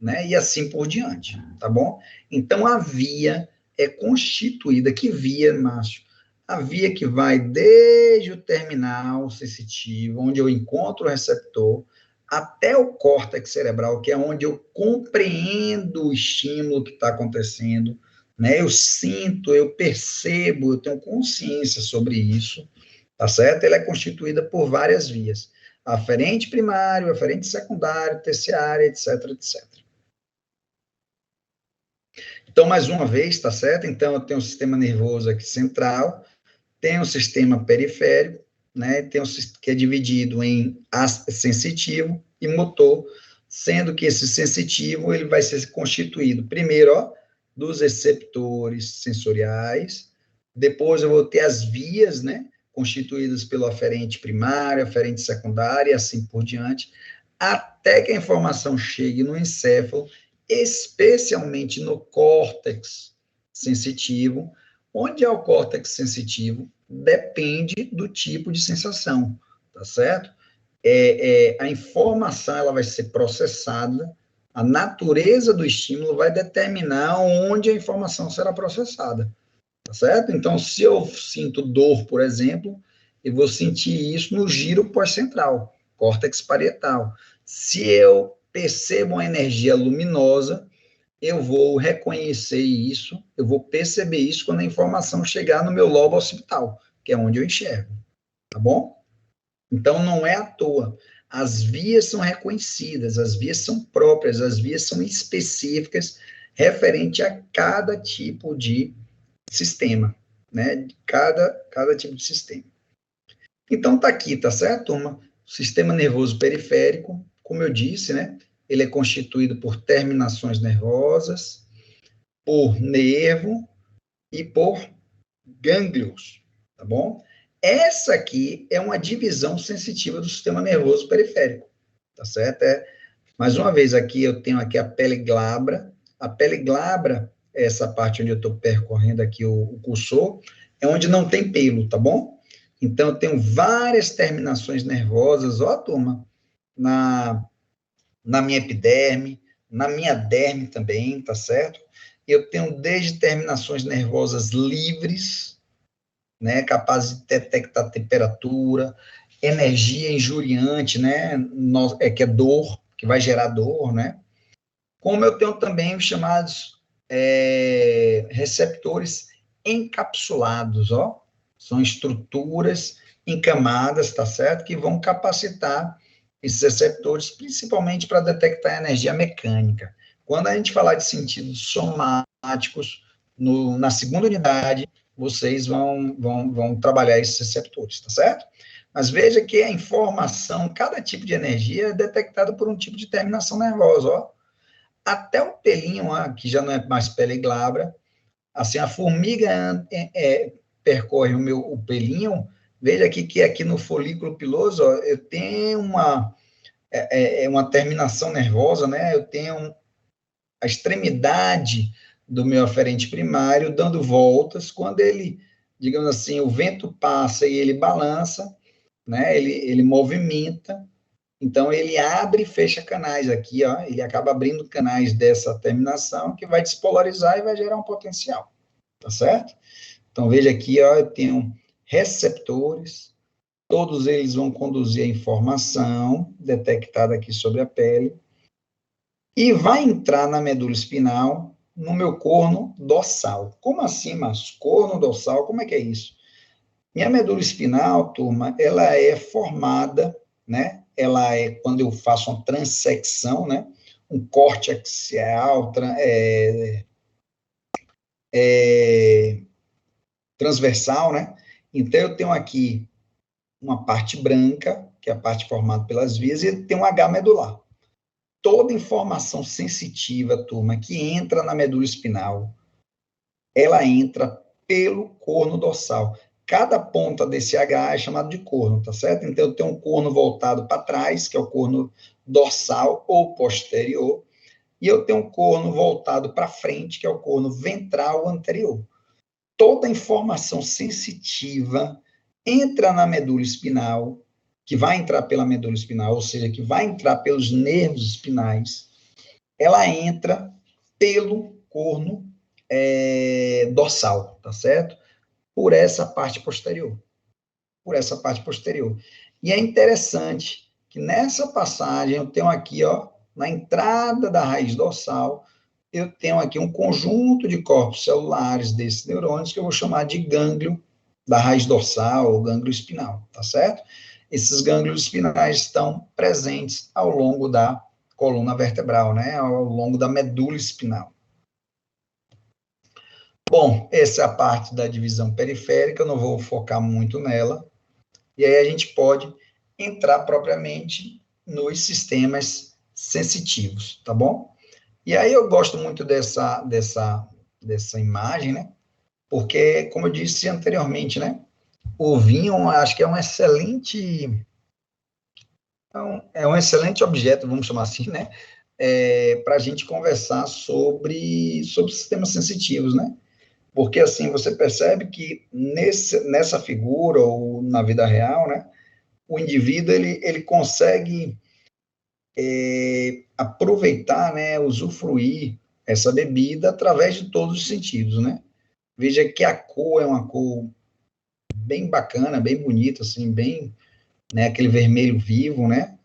né? E assim por diante, tá bom? Então, a via é constituída, que via, Márcio? A via que vai desde o terminal sensitivo, onde eu encontro o receptor, até o córtex cerebral, que é onde eu compreendo o estímulo que está acontecendo, né? Eu sinto, eu percebo, eu tenho consciência sobre isso, tá certo? Ela é constituída por várias vias: aferente primário, aferente secundário, terciário, etc, etc. Então, mais uma vez, tá certo? Então, eu tenho o sistema nervoso aqui central, tem o sistema periférico, né? Tem o que é dividido em sensitivo e motor, sendo que esse sensitivo ele vai ser constituído primeiro, ó, dos receptores sensoriais, depois eu vou ter as vias, né? Constituídas pelo aferente primário, aferente secundário e assim por diante, até que a informação chegue no encéfalo, especialmente no córtex sensitivo. Onde é o córtex sensitivo? Depende do tipo de sensação, tá certo? A informação ela vai ser processada, a natureza do estímulo vai determinar onde a informação será processada, tá certo? Então, se eu sinto dor, por exemplo, eu vou sentir isso no giro pós-central, córtex parietal. Se eu percebo uma energia luminosa, eu vou reconhecer isso, eu vou perceber isso quando a informação chegar no meu lobo occipital, que é onde eu enxergo, tá bom? Então, não é à toa. As vias são reconhecidas, as vias são próprias, as vias são específicas, referente a cada tipo de sistema, né? Cada tipo de sistema. Então, tá aqui, tá certo, turma? O sistema nervoso periférico, como eu disse, né? Ele é constituído por terminações nervosas, por nervo e por gânglios, tá bom? Essa aqui é uma divisão sensitiva do sistema nervoso periférico, tá certo? Mais uma vez, aqui eu tenho aqui a pele glabra. A pele glabra, essa parte onde eu estou percorrendo aqui o cursor, é onde não tem pelo, tá bom? Então, eu tenho várias terminações nervosas, ó, turma, na minha epiderme, na minha derme também, tá certo? Eu tenho desde terminações nervosas livres, né, capazes de detectar temperatura, energia injuriante, né, que é dor, que vai gerar dor, né? Como eu tenho também os chamados receptores encapsulados, ó, são estruturas encamadas, tá certo? Que vão capacitar esses receptores, principalmente para detectar energia mecânica. Quando a gente falar de sentidos somáticos, na segunda unidade, vocês vão trabalhar esses receptores, tá certo? Mas veja que a informação, cada tipo de energia é detectada por um tipo de terminação nervosa, ó. Até o pelinho, ó, que já não é mais pele glabra, assim, a formiga percorre o pelinho, veja aqui que aqui no folículo piloso, ó, eu tenho uma terminação nervosa, né? Eu tenho a extremidade do meu aferente primário dando voltas. Quando ele, digamos assim, o vento passa e ele balança, né? Ele movimenta, então ele abre e fecha canais aqui, ó, ele acaba abrindo canais dessa terminação que vai despolarizar e vai gerar um potencial, tá certo? Então veja aqui, ó, eu tenho receptores, todos eles vão conduzir a informação detectada aqui sobre a pele e vai entrar na medula espinal no meu corno dorsal. Como assim, Márcio? Corno dorsal, como é que é isso? Minha medula espinal, turma, ela é formada, né? Ela é, quando eu faço uma transecção, né? Um corte axial, transversal, né? Então, eu tenho aqui uma parte branca, que é a parte formada pelas vias, e tem um H medular. Toda informação sensitiva, turma, que entra na medula espinal, ela entra pelo corno dorsal. Cada ponta desse H é chamado de corno, tá certo? Então, eu tenho um corno voltado para trás, que é o corno dorsal ou posterior, e eu tenho um corno voltado para frente, que é o corno ventral anterior. Toda informação sensitiva entra na medula espinal, que vai entrar pela medula espinal, ou seja, que vai entrar pelos nervos espinais, ela entra pelo corno dorsal, tá certo? Por essa parte posterior. Por essa parte posterior. E é interessante que nessa passagem eu tenho aqui, ó, na entrada da raiz dorsal, eu tenho aqui um conjunto de corpos celulares desses neurônios que eu vou chamar de gânglio da raiz dorsal ou gânglio espinal, tá certo? Esses gânglios espinais estão presentes ao longo da coluna vertebral, né, ao longo da medula espinal. Bom, essa é a parte da divisão periférica, eu não vou focar muito nela, e aí a gente pode entrar propriamente nos sistemas sensitivos, tá bom? E aí eu gosto muito dessa imagem, né? Porque, como eu disse anteriormente, né? O vinho, acho que é um excelente, é um excelente objeto, vamos chamar assim, né? Para a gente conversar sobre sistemas sensitivos, né? Porque, assim, você percebe que nessa figura, ou na vida real, né? O indivíduo, ele consegue aproveitar, né? Usufruir essa bebida através de todos os sentidos, né? Veja que a cor é uma cor bem bacana, bem bonita, assim, bem, né, aquele vermelho vivo, né,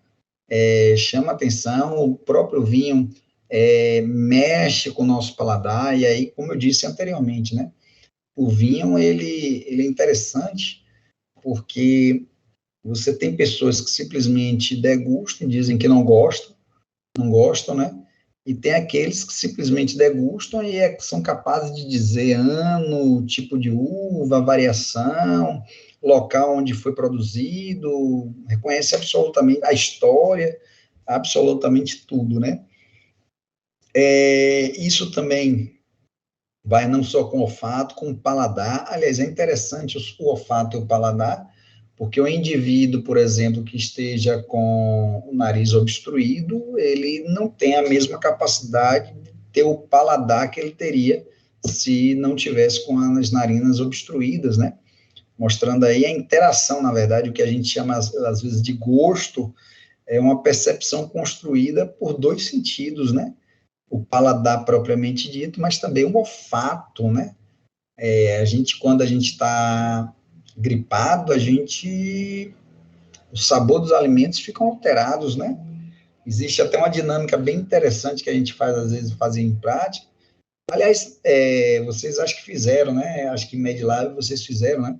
chama atenção, o próprio vinho mexe com o nosso paladar, e aí, como eu disse anteriormente, né, o vinho, ele é interessante, porque você tem pessoas que simplesmente degustam, dizem que não gostam, né, e tem aqueles que simplesmente degustam e são capazes de dizer ano, tipo de uva, variação, local onde foi produzido, reconhece absolutamente a história, absolutamente tudo, né? Isso também vai não só com o olfato, com o paladar. Aliás, é interessante o olfato e o paladar, porque o indivíduo, por exemplo, que esteja com o nariz obstruído, ele não tem a mesma capacidade de ter o paladar que ele teria se não tivesse com as narinas obstruídas, né? Mostrando aí a interação, na verdade, o que a gente chama, às vezes, de gosto, é uma percepção construída por dois sentidos, né? O paladar propriamente dito, mas também o olfato, né? Quando a gente está gripado, o sabor dos alimentos ficam alterados, né? Existe até uma dinâmica bem interessante que a gente faz, às vezes, fazer em prática. Aliás, vocês acho que fizeram, né? Acho que em MedLab vocês fizeram, né?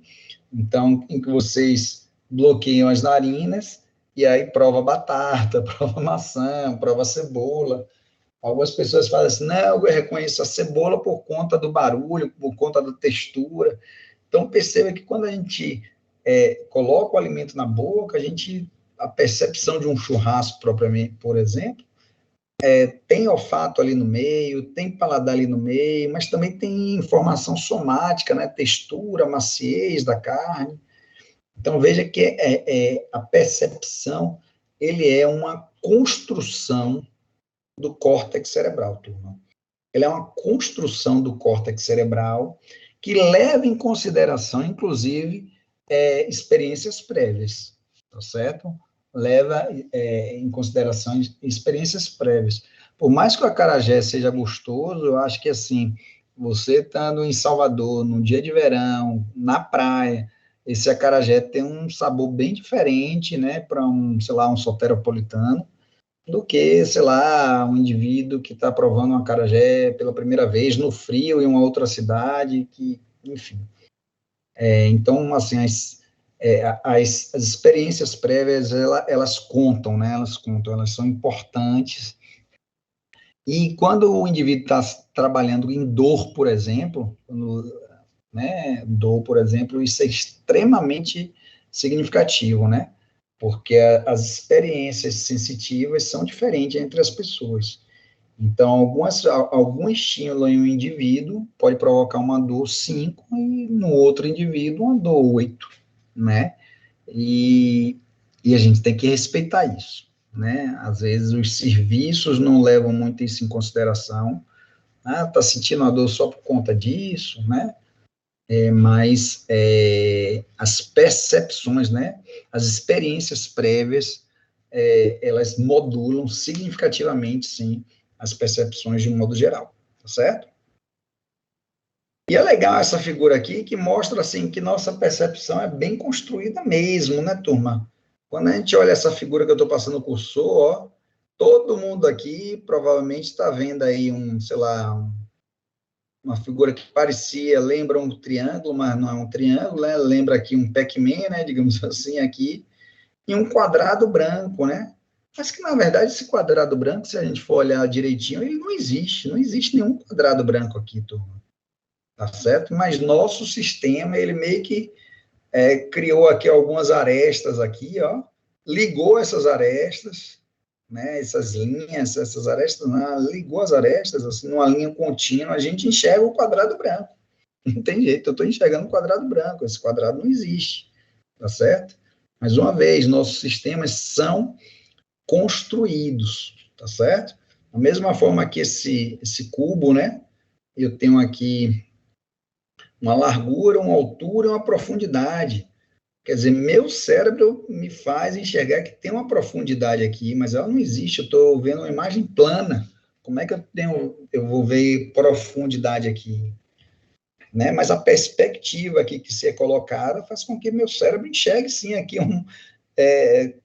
Então, em que vocês bloqueiam as narinas e aí prova batata, prova maçã, prova cebola. Algumas pessoas falam assim, não, eu reconheço a cebola por conta do barulho, por conta da textura. Então, perceba que quando a gente coloca o alimento na boca, a percepção de um churrasco propriamente, por exemplo, tem olfato ali no meio, tem paladar ali no meio, mas também tem informação somática, né? Textura, maciez da carne. Então, veja que a percepção, ele é uma construção do córtex cerebral, turma. Ele é uma construção do córtex cerebral que leva em consideração, inclusive, experiências prévias. tá certo? Leva em consideração experiências prévias. Por mais que o acarajé seja gostoso, eu acho que, assim, você estando em Salvador, num dia de verão, na praia, esse acarajé tem um sabor bem diferente, né, para sei lá, um soteropolitano, do que, sei lá, um indivíduo que está provando um acarajé pela primeira vez no frio em uma outra cidade, que, enfim. Então, assim, as experiências prévias, elas contam, né? Elas contam, elas são importantes. E quando o indivíduo está trabalhando em dor, por exemplo, né, dor, por exemplo, isso é extremamente significativo, né? Porque as experiências sensitivas são diferentes entre as pessoas. Então, algum estímulo em um indivíduo pode provocar uma dor 5 e no outro indivíduo uma dor 8, né? E a gente tem que respeitar isso, né? Às vezes os serviços não levam muito isso em consideração. Ah, tá sentindo a dor só por conta disso, né? Mas as percepções, né? As experiências prévias, elas modulam significativamente, sim, as percepções de um modo geral, tá certo? E é legal essa figura aqui, que mostra, assim, que nossa percepção é bem construída mesmo, né, turma? Quando a gente olha essa figura que eu estou passando o cursor, ó, todo mundo aqui provavelmente está vendo aí sei lá, uma figura que lembra um triângulo, mas não é um triângulo, né? Lembra aqui um Pac-Man, né, digamos assim, aqui, e um quadrado branco, né? Mas que, na verdade, esse quadrado branco, se a gente for olhar direitinho, ele não existe nenhum quadrado branco aqui, turma, tá certo? Mas nosso sistema, ele meio que criou aqui algumas arestas aqui, ó, ligou essas arestas, né, essas linhas, essas arestas, ligou as arestas, assim, numa linha contínua, a gente enxerga o quadrado branco. Não tem jeito, eu estou enxergando o quadrado branco, esse quadrado não existe, tá certo? Mais uma vez, nossos sistemas são construídos, tá certo? Da mesma forma que esse cubo, né, eu tenho aqui uma largura, uma altura e uma profundidade. Quer dizer, meu cérebro me faz enxergar que tem uma profundidade aqui, mas ela não existe. Eu estou vendo uma imagem plana. Como é que eu vou ver profundidade aqui? Né? Mas a perspectiva aqui que se é colocada faz com que meu cérebro enxergue, sim, aqui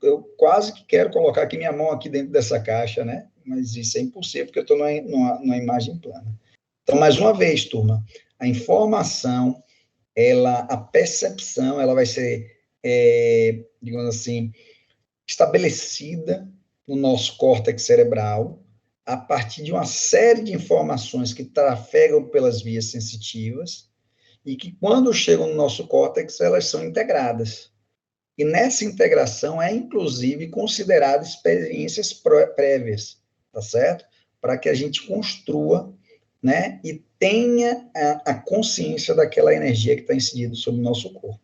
eu quase que quero colocar aqui minha mão aqui dentro dessa caixa, né? Mas isso é impossível, porque eu estou numa imagem plana. Então, mais uma vez, turma, a informação, a percepção, ela vai ser, digamos assim, estabelecida no nosso córtex cerebral a partir de uma série de informações que trafegam pelas vias sensitivas e que, quando chegam no nosso córtex, elas são integradas. E nessa integração inclusive, considerada experiências prévias, tá certo? Para que a gente construa, né, e tenha a consciência daquela energia que está incidida sobre o nosso corpo.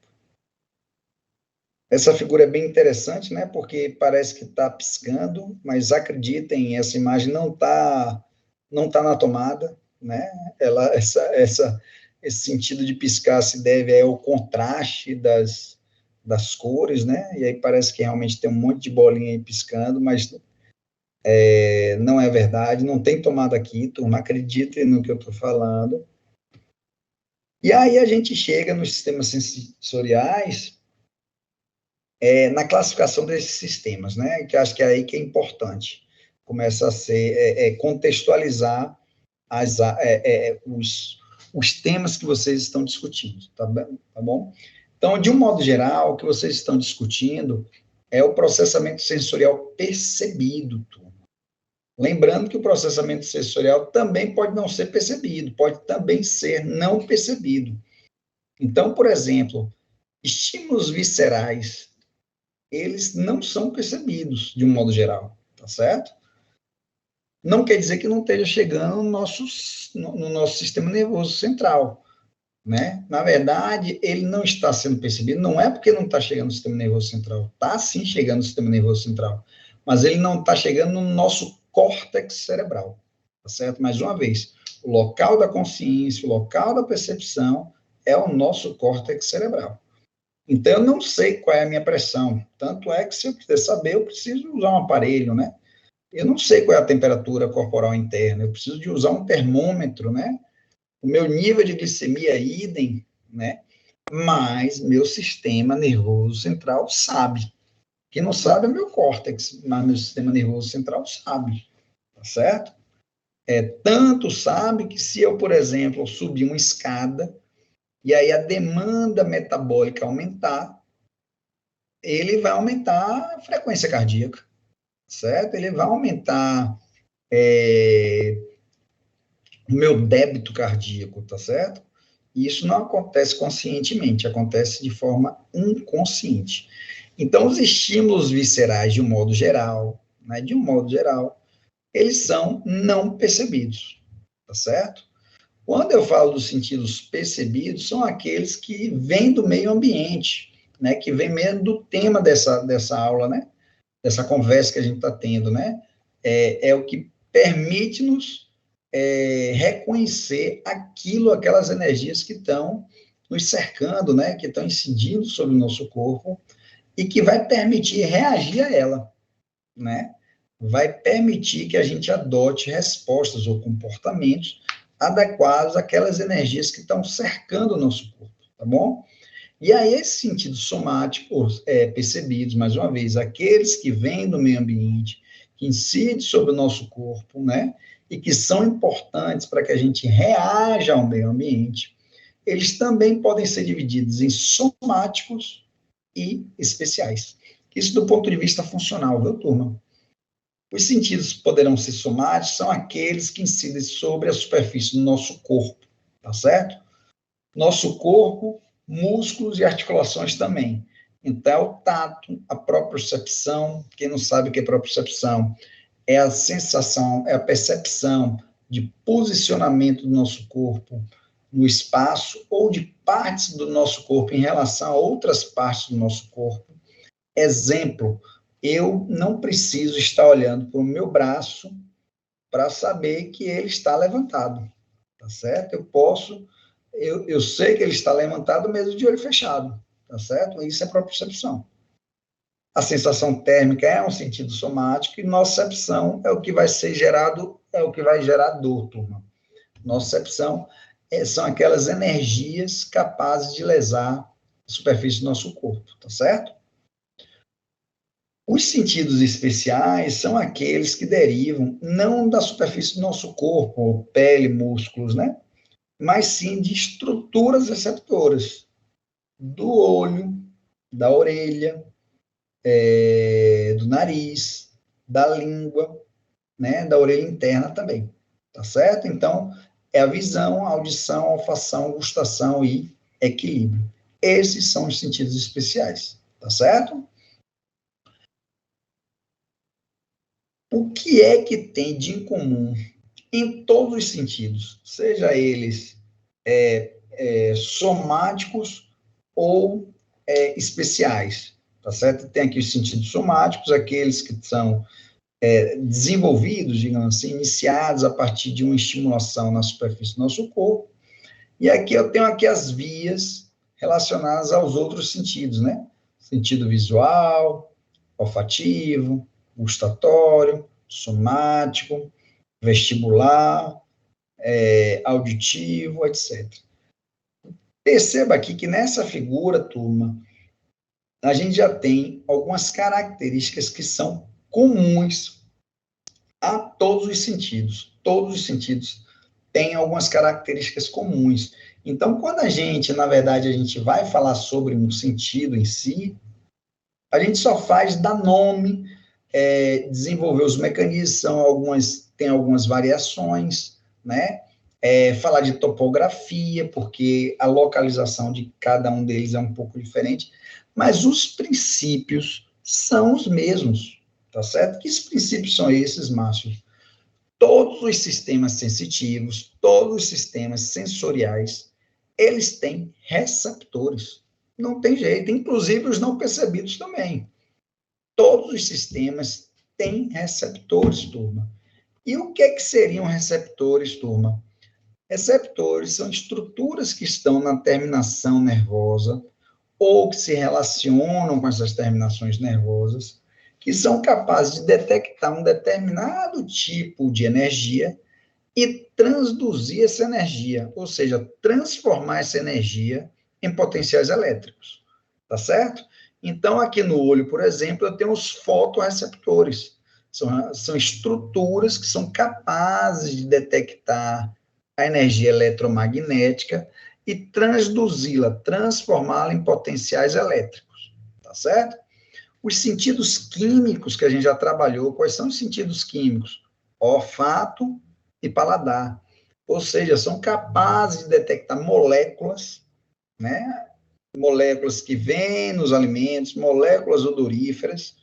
Essa figura é bem interessante, né, porque parece que está piscando, mas acreditem, essa imagem não tá na tomada, né, esse sentido de piscar se deve ao contraste das cores, né, e aí parece que realmente tem um monte de bolinha aí piscando, mas não é verdade, não tem tomada aqui, turma, acreditem no que eu estou falando. E aí a gente chega nos sistemas sensoriais, na classificação desses sistemas, né, que acho que é aí que é importante, começa a ser, contextualizar os temas que vocês estão discutindo, tá bom? Então, de um modo geral, o que vocês estão discutindo é o processamento sensorial percebido, turma. Lembrando que o processamento sensorial também pode não ser percebido, pode também ser não percebido. Então, por exemplo, estímulos viscerais, eles não são percebidos, de um modo geral, tá certo? Não quer dizer que não esteja chegando no nosso sistema nervoso central, né? Na verdade, ele não está sendo percebido, não é porque não está chegando no sistema nervoso central, está sim chegando no sistema nervoso central, mas ele não está chegando no nosso córtex cerebral, tá certo? Mais uma vez, o local da consciência, o local da percepção é o nosso córtex cerebral. Então, eu não sei qual é a minha pressão. Tanto é que, se eu quiser saber, eu preciso usar um aparelho, né? Eu não sei qual é a temperatura corporal interna, eu preciso de usar um termômetro, né? O meu nível de glicemia é idem, né? Mas meu sistema nervoso central sabe. Quem não sabe é meu córtex, mas meu sistema nervoso central sabe, tá certo? Tanto sabe que se eu, por exemplo, subir uma escada e aí a demanda metabólica aumentar, ele vai aumentar a frequência cardíaca, certo? Ele vai aumentar o meu débito cardíaco, tá certo? E isso não acontece conscientemente, acontece de forma inconsciente. Então, os estímulos viscerais, de um modo geral, né, de um modo geral, eles são não percebidos, tá certo? Quando eu falo dos sentidos percebidos, são aqueles que vêm do meio ambiente, né, que vêm mesmo do tema dessa aula, né, dessa conversa que a gente está tendo, né, é o que permite-nos reconhecer aquilo, aquelas energias que estão nos cercando, né, que estão incidindo sobre o nosso corpo e que vai permitir reagir a ela, né, vai permitir que a gente adote respostas ou comportamentos adequados àquelas energias que estão cercando o nosso corpo, tá bom? E aí, esses sentidos somáticos percebidos, mais uma vez, aqueles que vêm do meio ambiente, que incidem sobre o nosso corpo, né? E que são importantes para que a gente reaja ao meio ambiente, eles também podem ser divididos em somáticos e especiais. Isso do ponto de vista funcional, viu, turma? Os sentidos poderão ser somáticos, são aqueles que incidem sobre a superfície do nosso corpo, tá certo? Nosso corpo, músculos e articulações também. Então, é o tato, a propriocepção. Quem não sabe o que é propriocepção, é a sensação, é a percepção de posicionamento do nosso corpo no espaço ou de partes do nosso corpo em relação a outras partes do nosso corpo. Exemplo, eu não preciso estar olhando para o meu braço para saber que ele está levantado, tá certo? Eu sei que ele está levantado mesmo de olho fechado, tá certo? Isso é propriocepção. A sensação térmica é um sentido somático e nocicepção é o que vai ser gerado, é o que vai gerar dor, turma. Nocicepção são aquelas energias capazes de lesar a superfície do nosso corpo, tá certo? Os sentidos especiais são aqueles que derivam não da superfície do nosso corpo, pele, músculos, né? Mas sim de estruturas receptoras, do olho, da orelha, do nariz, da língua, né? Da orelha interna também, tá certo? Então, é a visão, a audição, a olfação, gustação e equilíbrio. Esses são os sentidos especiais, tá certo? O que é que tem de incomum em todos os sentidos, seja eles somáticos ou especiais, tá certo? Tem aqui os sentidos somáticos, aqueles que são desenvolvidos, digamos assim, iniciados a partir de uma estimulação na superfície do nosso corpo, e aqui eu tenho aqui as vias relacionadas aos outros sentidos, né? Sentido visual, olfativo, gustatório, somático, vestibular, auditivo, etc. Perceba aqui que nessa figura, turma, a gente já tem algumas características que são comuns a todos os sentidos. Todos os sentidos têm algumas características comuns. Então, quando a gente, na verdade, a gente vai falar sobre um sentido em si, a gente só faz dar nome, desenvolver os mecanismos, tem algumas variações, né? Falar de topografia, porque a localização de cada um deles é um pouco diferente, mas os princípios são os mesmos, tá certo? Que princípios são esses, Márcio? Todos os sistemas sensitivos, todos os sistemas sensoriais, eles têm receptores. Não tem jeito, inclusive os não percebidos também. Todos os sistemas têm receptores, turma. E o que seriam receptores, turma? Receptores são estruturas que estão na terminação nervosa ou que se relacionam com essas terminações nervosas, que são capazes de detectar um determinado tipo de energia e transduzir essa energia, ou seja, transformar essa energia em potenciais elétricos, tá certo? Então, aqui no olho, por exemplo, eu tenho os fotorreceptores, são estruturas que são capazes de detectar a energia eletromagnética e transduzi-la, transformá-la em potenciais elétricos, tá certo? Os sentidos químicos que a gente já trabalhou, quais são os sentidos químicos? Olfato e paladar. Ou seja, são capazes de detectar moléculas, né? Moléculas que vêm nos alimentos, moléculas odoríferas.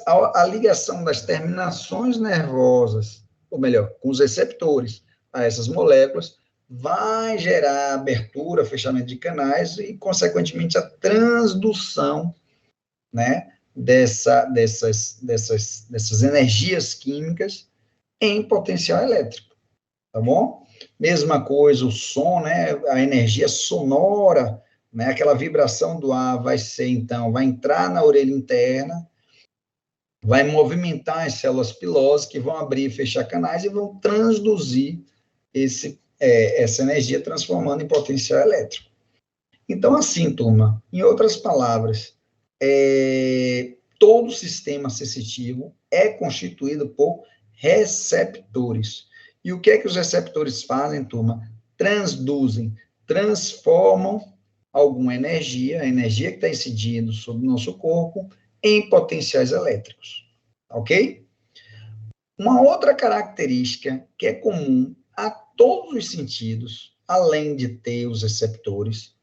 A ligação das terminações nervosas, ou melhor, com os receptores a essas moléculas, vai gerar abertura, fechamento de canais e, consequentemente, a transdução, né, dessas energias químicas em potencial elétrico, tá bom? Mesma coisa, o som, né, a energia sonora, né, aquela vibração do ar vai ser, então, vai entrar na orelha interna, vai movimentar as células pilosas que vão abrir e fechar canais e vão transduzir essa energia, transformando em potencial elétrico. Então, assim, turma, em outras palavras, todo sistema sensitivo é constituído por receptores. E o que é que os receptores fazem, turma? Transduzem, transformam alguma energia, a energia que está incidindo sobre o nosso corpo, em potenciais elétricos. Ok? Uma outra característica que é comum a todos os sentidos, além de ter os receptores,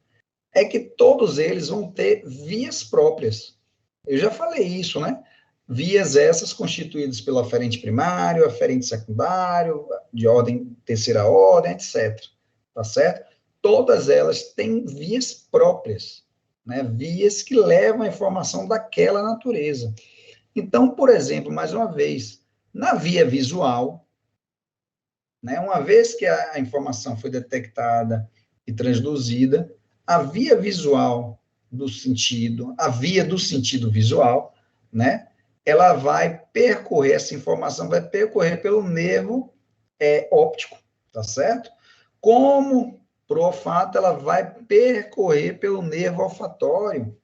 é que todos eles vão ter vias próprias. Eu já falei isso, né? Vias essas constituídas pelo aferente primário, aferente secundário, de ordem terceira ordem, etc. Tá certo? Todas elas têm vias próprias, né? Vias que levam a informação daquela natureza. Então, por exemplo, mais uma vez, na via visual, né, uma vez que a informação foi detectada e transduzida, a via visual do sentido, a via do sentido visual, né, ela vai percorrer, essa informação vai percorrer pelo nervo óptico, tá certo? Como pro olfato, ela vai percorrer pelo nervo olfatório,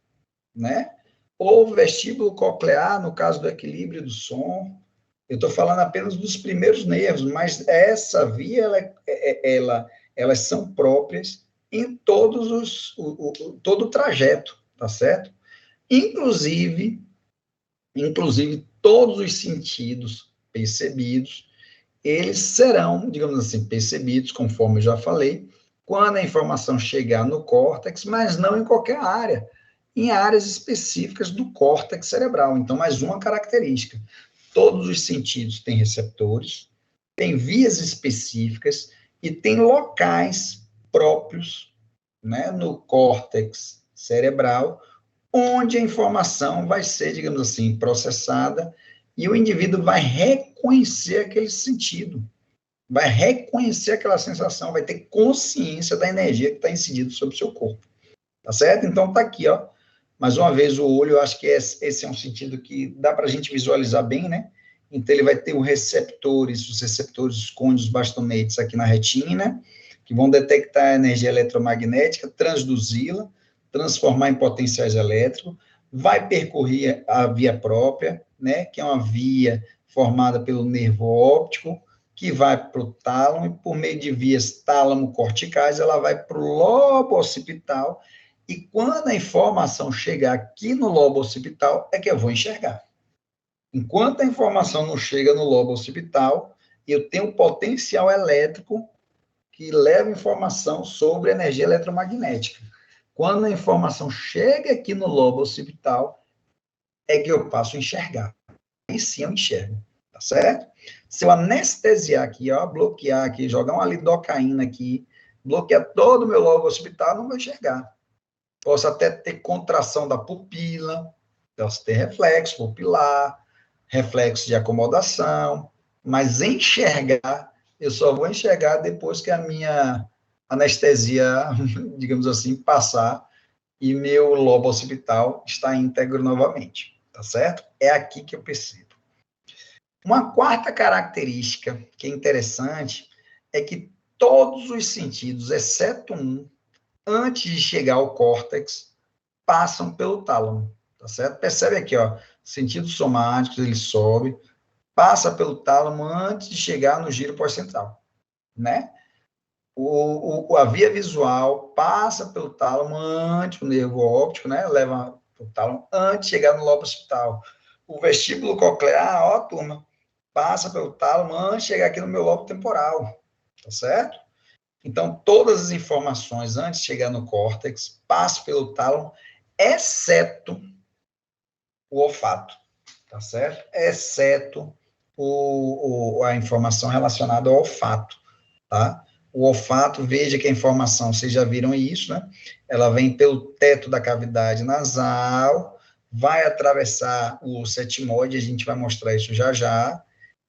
né? Ou vestíbulo coclear, no caso do equilíbrio do som. Eu estou falando apenas dos primeiros nervos, mas essa via, elas são próprias em todo o trajeto, tá certo? Inclusive, todos os sentidos percebidos, eles serão, digamos assim, percebidos, conforme eu já falei, quando a informação chegar no córtex, mas não em qualquer área, em áreas específicas do córtex cerebral. Então, mais uma característica. Todos os sentidos têm receptores, têm vias específicas e têm locais próprios, né, no córtex cerebral, onde a informação vai ser, digamos assim, processada e o indivíduo vai reconhecer aquele sentido, vai reconhecer aquela sensação, vai ter consciência da energia que está incidida sobre o seu corpo. Tá certo? Então, tá aqui, ó. Mais uma vez, o olho, eu acho que esse é um sentido que dá para a gente visualizar bem, né? Então, ele vai ter os receptores, os côndios bastonetes aqui na retina, que vão detectar a energia eletromagnética, transduzi-la, transformar em potenciais elétricos, vai percorrer a via própria, né? Que é uma via formada pelo nervo óptico, que vai para o tálamo, e por meio de vias tálamo-corticais, ela vai para o lobo occipital, e quando a informação chegar aqui no lobo occipital, é que eu vou enxergar. Enquanto a informação não chega no lobo occipital, eu tenho um potencial elétrico que leva informação sobre energia eletromagnética. Quando a informação chega aqui no lobo occipital, é que eu passo a enxergar. Aí sim eu enxergo, tá certo? Se eu anestesiar aqui, ó, bloquear aqui, jogar uma lidocaína aqui, bloquear todo o meu lobo occipital, eu não vou enxergar. Posso até ter contração da pupila, posso ter reflexo pupilar, reflexo de acomodação, mas enxergar, eu só vou enxergar depois que a minha anestesia, digamos assim, passar e meu lobo occipital está íntegro novamente, tá certo? É aqui que eu percebo. Uma quarta característica que é interessante é que todos os sentidos, exceto um, antes de chegar ao córtex, passam pelo tálamo, tá certo? Percebe aqui, ó, sentidos somáticos, ele sobe, passa pelo tálamo antes de chegar no giro pós-central, né? A via visual passa pelo tálamo antes, o nervo óptico, né? Leva o tálamo antes de chegar no lobo occipital. O vestíbulo coclear, ó, turma, passa pelo tálamo antes de chegar aqui no meu lobo temporal, tá certo? Então, todas as informações antes de chegar no córtex passam pelo tálamo, exceto o olfato, tá certo? Exceto a informação relacionada ao olfato, tá? O olfato, veja que a informação, vocês já viram isso, né? Ela vem pelo teto da cavidade nasal, vai atravessar o setimoide, a gente vai mostrar isso já já,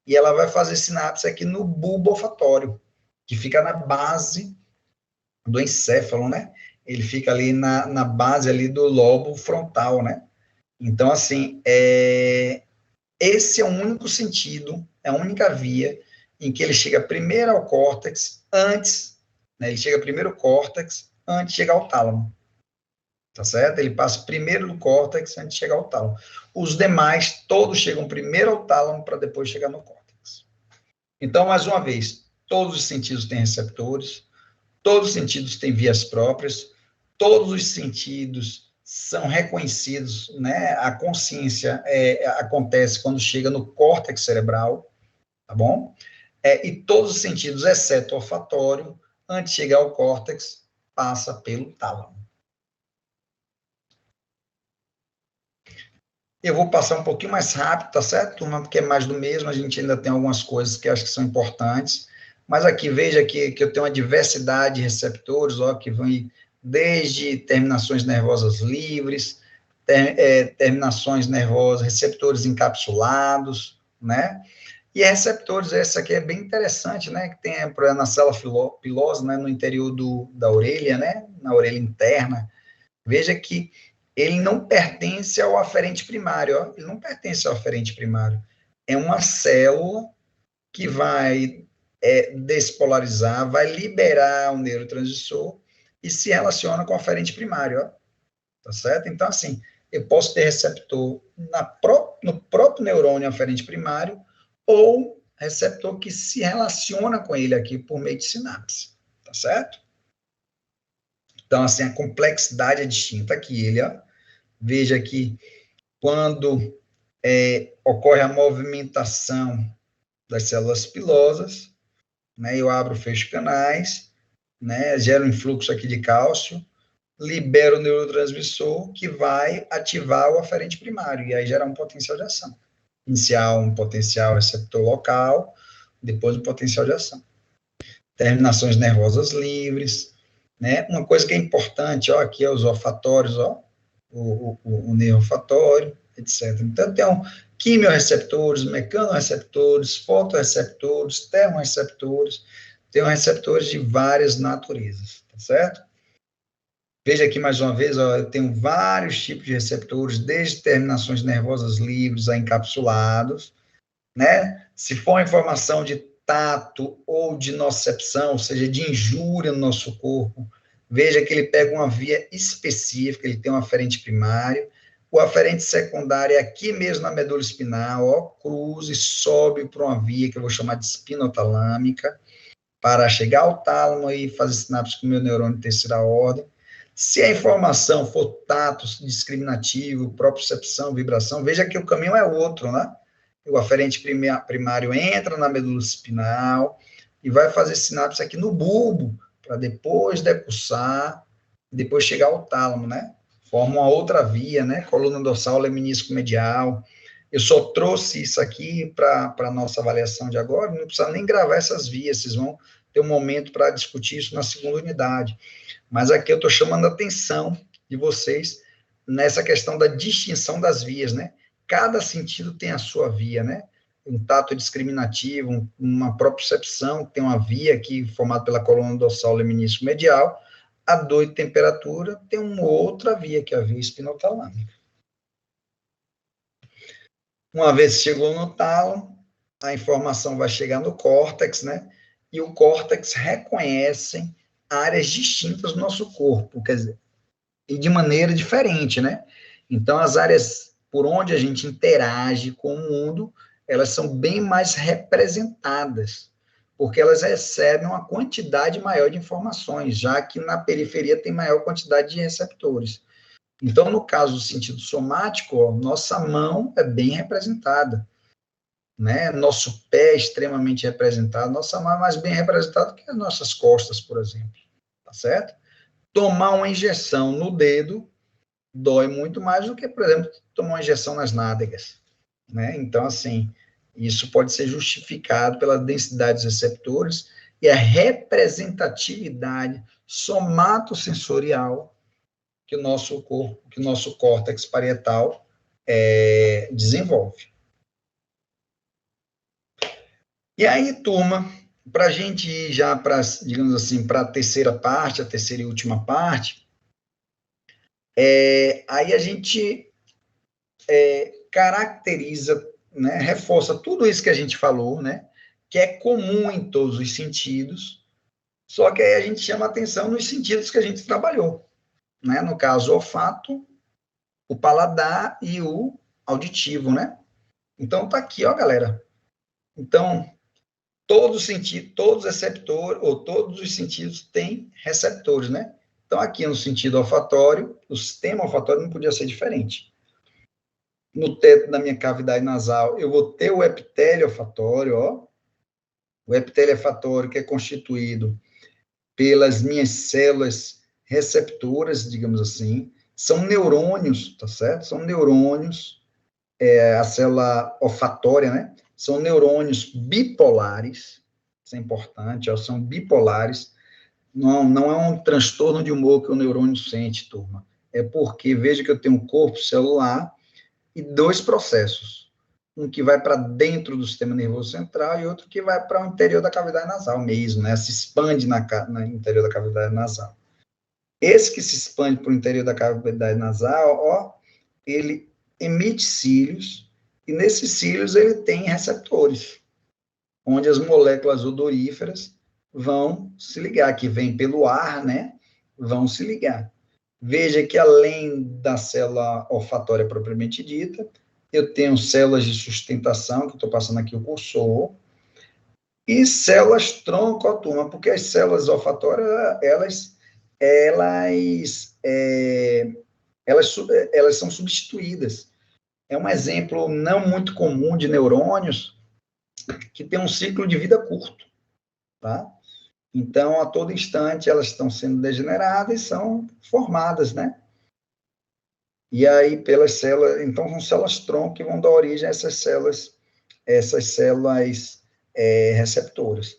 e ela vai fazer sinapse aqui no bulbo olfatório, que fica na base do encéfalo, né? Ele fica ali na base ali do lobo frontal, né? Então, assim, esse é o único sentido, é a única via em que ele chega primeiro ao córtex, antes, né? Ele chega primeiro ao córtex, antes de chegar ao tálamo. Tá certo? Ele passa primeiro no córtex, antes de chegar ao tálamo. Os demais, todos chegam primeiro ao tálamo, para depois chegar no córtex. Então, mais uma vez, todos os sentidos têm receptores, todos os sentidos têm vias próprias, todos os sentidos são reconhecidos, né? A consciência acontece quando chega no córtex cerebral, tá bom? E todos os sentidos, exceto o olfatório, antes de chegar ao córtex, passa pelo tálamo. Eu vou passar um pouquinho mais rápido, tá certo, turma? Porque é mais do mesmo, a gente ainda tem algumas coisas que eu acho que são importantes. Mas aqui, veja que eu tenho uma diversidade de receptores, ó, que vem desde terminações nervosas livres, terminações nervosas, receptores encapsulados, né? E receptores, essa aqui é bem interessante, né? Que tem, por exemplo, na célula pilosa, né? No interior da orelha, né? Na orelha interna. Veja que ele não pertence ao aferente primário, ó. Ele não pertence ao aferente primário. É uma célula que vai despolarizar, vai liberar o neurotransmissor e se relaciona com o aferente primário, ó. Tá certo? Então, assim, eu posso ter receptor no próprio neurônio aferente primário ou receptor que se relaciona com ele aqui por meio de sinapse, tá certo? Então, assim, a complexidade é distinta aqui. Ele, ó, veja que quando ocorre a movimentação das células pilosas, né, eu abro, fecho canais, né, gero um influxo aqui de cálcio, libero o neurotransmissor que vai ativar o aferente primário, e aí gerar um potencial de ação. Inicial, um potencial receptor local, depois um potencial de ação. Terminações nervosas livres, né? Uma coisa que é importante, ó, aqui é os olfatórios, ó, o nervo olfatório, etc. Então, tem quimiorreceptores, mecanorreceptores, fotorreceptores, termorreceptores, tem receptores de várias naturezas, tá certo? Veja aqui mais uma vez, ó, eu tenho vários tipos de receptores, desde terminações nervosas livres a encapsulados, né? Se for informação de tato ou de nocicepção, ou seja, de injúria no nosso corpo, veja que ele pega uma via específica, ele tem um aferente primário, o aferente secundário é aqui mesmo na medula espinal, ó, cruza e sobe para uma via que eu vou chamar de espinotalâmica, para chegar ao tálamo e fazer sinapse com o meu neurônio de terceira ordem. Se a informação for tato, discriminativo, propriocepção, vibração, veja que o caminho é outro, né? O aferente primário entra na medula espinal e vai fazer sinapse aqui no bulbo, para depois decussar, depois chegar ao tálamo, né? Forma uma outra via, né? Coluna dorsal, leminisco medial. Eu só trouxe isso aqui para a nossa avaliação de agora, não precisa nem gravar essas vias, vocês vão ter um momento para discutir isso na segunda unidade. Mas aqui eu estou chamando a atenção de vocês nessa questão da distinção das vias, né? Cada sentido tem a sua via, né? Um tato discriminativo, uma propriocepção, tem uma via aqui formada pela coluna dorsal leminísco medial, a dor e temperatura tem uma outra via, que é a via espinotalâmica. Uma vez chegou no talo, a informação vai chegar no córtex, né? E o córtex reconhece áreas distintas do nosso corpo, quer dizer, e de maneira diferente, né? Então, as áreas por onde a gente interage com o mundo, elas são bem mais representadas, porque elas recebem uma quantidade maior de informações, já que na periferia tem maior quantidade de receptores. Então, no caso do sentido somático, ó, nossa mão é bem representada, né? Nosso pé é extremamente representado, nossa mão é mais bem representada que as nossas costas, por exemplo, tá certo? Tomar uma injeção no dedo dói muito mais do que, por exemplo, tomar uma injeção nas nádegas, né? Então, assim, isso pode ser justificado pela densidade dos receptores e a representatividade somatosensorial que o nosso corpo, que o nosso córtex parietal desenvolve. E aí, turma, para a gente ir já para, digamos assim, para a terceira parte, a terceira e última parte, aí a gente caracteriza, né, reforça tudo isso que a gente falou, né, que é comum em todos os sentidos, só que aí a gente chama atenção nos sentidos que a gente trabalhou, né, no caso, o olfato, o paladar e o auditivo, né? Então, tá aqui, ó, galera. Então, todos os receptores, ou todos os sentidos têm receptores, né? Então, aqui no sentido olfatório, o sistema olfatório não podia ser diferente. No teto da minha cavidade nasal, eu vou ter o epitélio olfatório, ó. O epitélio olfatório que é constituído pelas minhas células receptoras, digamos assim, são neurônios, tá certo? São neurônios, a célula olfatória, né? São neurônios bipolares, isso é importante, ó, são bipolares. Não é um transtorno de humor que o neurônio sente, turma. É porque, veja que eu tenho um corpo celular e dois processos. Um que vai para dentro do sistema nervoso central e outro que vai para o interior da cavidade nasal mesmo, né? Se expande no interior da cavidade nasal. Esse que se expande para o interior da cavidade nasal, ó, ele emite cílios, e nesses cílios ele tem receptores, onde as moléculas odoríferas vão se ligar, que vêm pelo ar, né? Vão se ligar. Veja que além da célula olfatória propriamente dita, eu tenho células de sustentação, que estou passando aqui o cursor, e células tronco, ó, turma, porque as células olfatórias, elas são substituídas. É um exemplo não muito comum de neurônios que tem um ciclo de vida curto, tá? Então, a todo instante, elas estão sendo degeneradas e são formadas, né? E aí, pelas células, então, são células-tronco que vão dar origem a essas células receptoras.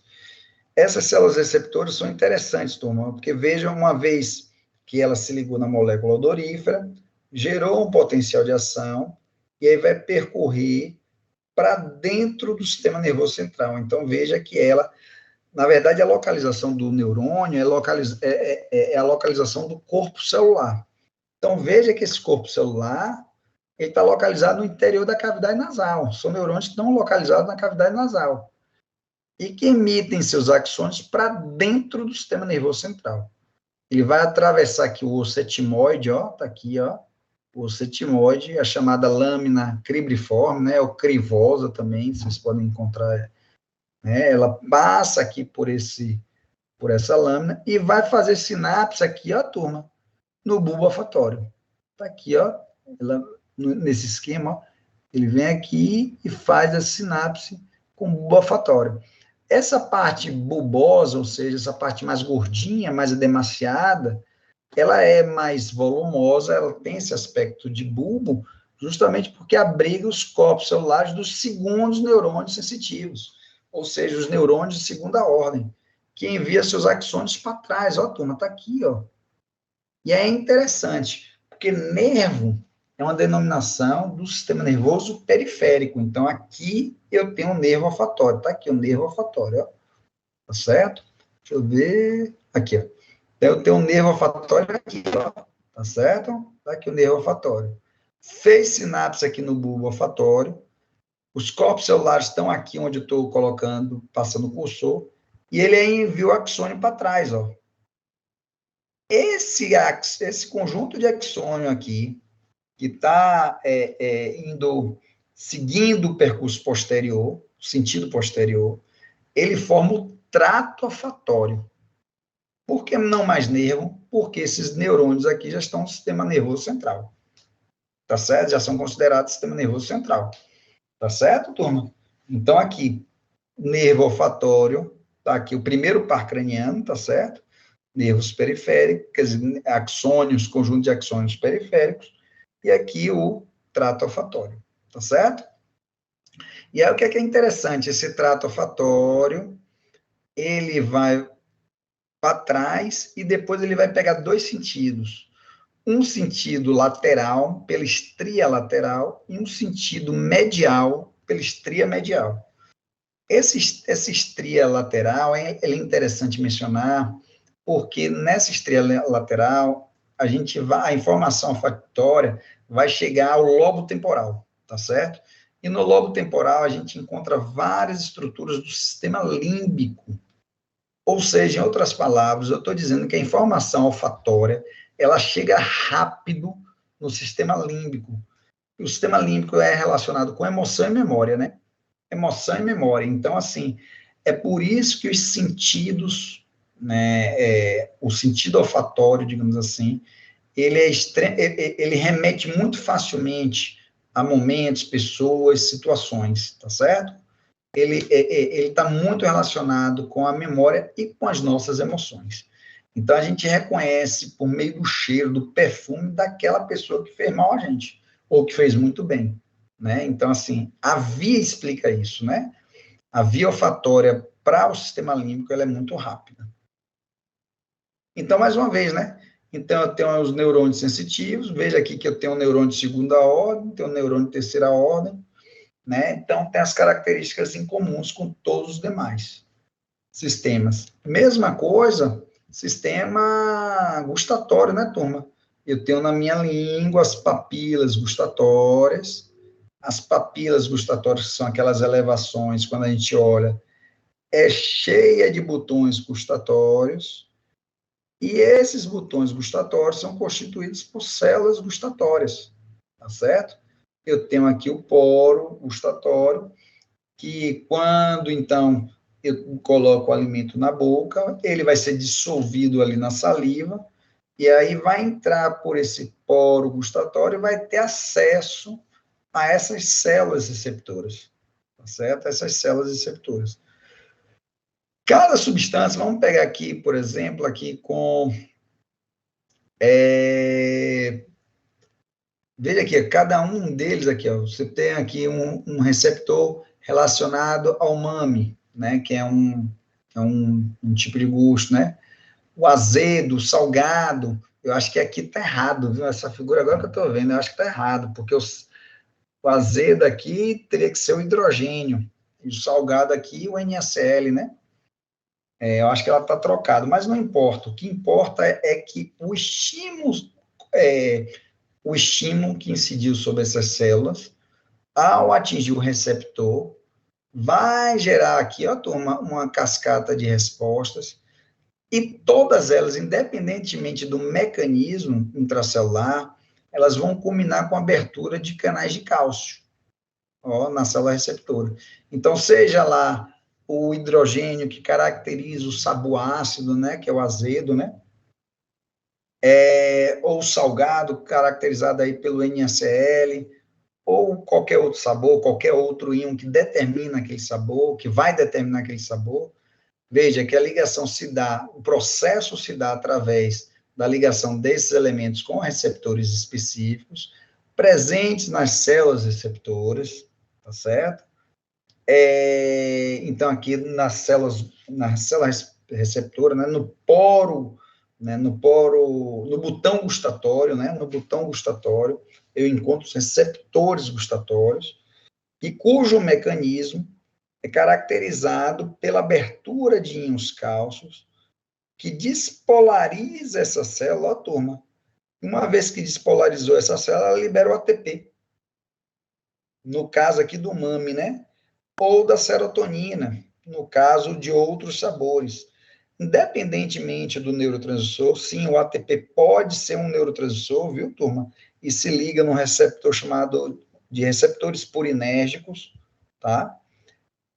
Essas células receptoras são interessantes, turma, porque vejam, uma vez que ela se ligou na molécula odorífera, gerou um potencial de ação, e aí vai percorrer para dentro do sistema nervoso central. Então, veja que ela, na verdade, a localização do neurônio é a localização do corpo celular. Então, veja que esse corpo celular ele está localizado no interior da cavidade nasal. São neurônios que estão localizados na cavidade nasal e que emitem seus axônios para dentro do sistema nervoso central. Ele vai atravessar aqui o osso etimoide, ó, tá aqui, ó, o osso etimoide, a chamada lâmina cribriforme, né, ou crivosa também, vocês podem encontrar, né, ela passa aqui por essa lâmina e vai fazer sinapse aqui, ó, turma, no bulbo olfatório. Tá aqui, ó, nesse esquema, ó, ele vem aqui e faz a sinapse com o bulbo olfatório. Essa parte bulbosa, ou seja, essa parte mais gordinha, mais edemaciada, ela é mais volumosa, ela tem esse aspecto de bulbo, justamente porque abriga os corpos celulares dos segundos neurônios sensitivos, ou seja, os neurônios de segunda ordem, que envia seus axônios para trás. Ó, turma, tá aqui, ó. E é interessante, porque nervo é uma denominação do sistema nervoso periférico. Então, aqui eu tenho um nervo olfatório. Tá aqui o nervo olfatório, ó. Tá certo? Deixa eu ver. Aqui, ó. Então, eu tenho um nervo olfatório aqui, ó, tá certo? Tá aqui o nervo olfatório. Fez sinapse aqui no bulbo olfatório, os corpos celulares estão aqui onde eu estou colocando, passando o cursor, e ele envia o axônio para trás, ó. Esse conjunto de axônio aqui, que está seguindo o percurso posterior, sentido posterior, ele forma o trato olfatório. Por que não mais nervo? Porque esses neurônios aqui já estão no sistema nervoso central. Tá certo? Já são considerados sistema nervoso central. Tá certo, turma? Então, aqui, nervo olfatório, tá aqui o primeiro par craniano, tá certo? Nervos periféricos, quer dizer, axônios, conjunto de axônios periféricos, e aqui o trato olfatório, tá certo? E aí, o que é interessante? Esse trato olfatório, ele vai para trás e depois ele vai pegar dois sentidos. Um sentido lateral, pela estria lateral, e um sentido medial, pela estria medial. Essa estria lateral é interessante mencionar, porque nessa estria lateral, a informação olfatória vai chegar ao lobo temporal, tá certo? E no lobo temporal a gente encontra várias estruturas do sistema límbico. Ou seja, em outras palavras, eu estou dizendo que a informação olfatória, ela chega rápido no sistema límbico. E o sistema límbico é relacionado com emoção e memória, né? Emoção e memória. Então, assim, é por isso que os sentidos, né, o sentido olfatório, digamos assim, ele remete muito facilmente a momentos, pessoas, situações, tá certo? Ele está muito relacionado com a memória e com as nossas emoções. Então, a gente reconhece por meio do cheiro, do perfume daquela pessoa que fez mal a gente, ou que fez muito bem, né? Então, assim, a via explica isso, né? A via olfatória para o sistema límbico, ela é muito rápida. Então, mais uma vez, né? Então, eu tenho os neurônios sensitivos, veja aqui que eu tenho um neurônio de segunda ordem, tenho um neurônio de terceira ordem, né? Então, tem as características em comuns com todos os demais sistemas. Mesma coisa, sistema gustatório, né, turma? Eu tenho na minha língua as papilas gustatórias. As papilas gustatórias, que são aquelas elevações, quando a gente olha, é cheia de botões gustatórios. E esses botões gustatórios são constituídos por células gustatórias, tá certo? Eu tenho aqui o poro gustatório, que quando, então, eu coloco o alimento na boca, ele vai ser dissolvido ali na saliva, e aí vai entrar por esse poro gustatório e vai ter acesso a essas células receptoras, tá certo? Essas células receptoras. Cada substância, vamos pegar aqui, por exemplo, aqui com... veja aqui, cada um deles aqui, ó, você tem aqui um receptor relacionado ao umami, né, que é um tipo de gosto, né? O azedo, o salgado, eu acho que aqui tá errado, viu? Essa figura agora que eu tô vendo, eu acho que tá errado, porque o azedo aqui teria que ser o hidrogênio, e o salgado aqui o NaCl, né? Eu acho que ela está trocada, mas não importa. O que importa é que o estímulo que incidiu sobre essas células, ao atingir o receptor, vai gerar aqui, ó, turma, uma cascata de respostas, e todas elas, independentemente do mecanismo intracelular, elas vão culminar com a abertura de canais de cálcio, ó, na célula receptora. Então, seja lá o hidrogênio que caracteriza o sabor ácido, né, que é o azedo, né, ou o salgado, caracterizado aí pelo NaCl, ou qualquer outro sabor, qualquer outro íon que determina aquele sabor, que vai determinar aquele sabor. Veja que a ligação se dá, o processo se dá através da ligação desses elementos com receptores específicos, presentes nas células receptoras, tá certo? Então, aqui na célula receptora, né, no poro, no botão gustatório, né, no botão gustatório, eu encontro os receptores gustatórios, e cujo mecanismo é caracterizado pela abertura de íons cálcios que despolariza essa célula, ó, turma. Uma vez que despolarizou essa célula, ela libera o ATP. No caso aqui do MAME, né? Ou da serotonina, no caso de outros sabores. Independentemente do neurotransmissor, sim, o ATP pode ser um neurotransmissor, viu, turma? E se liga num receptor chamado de receptores purinérgicos, tá?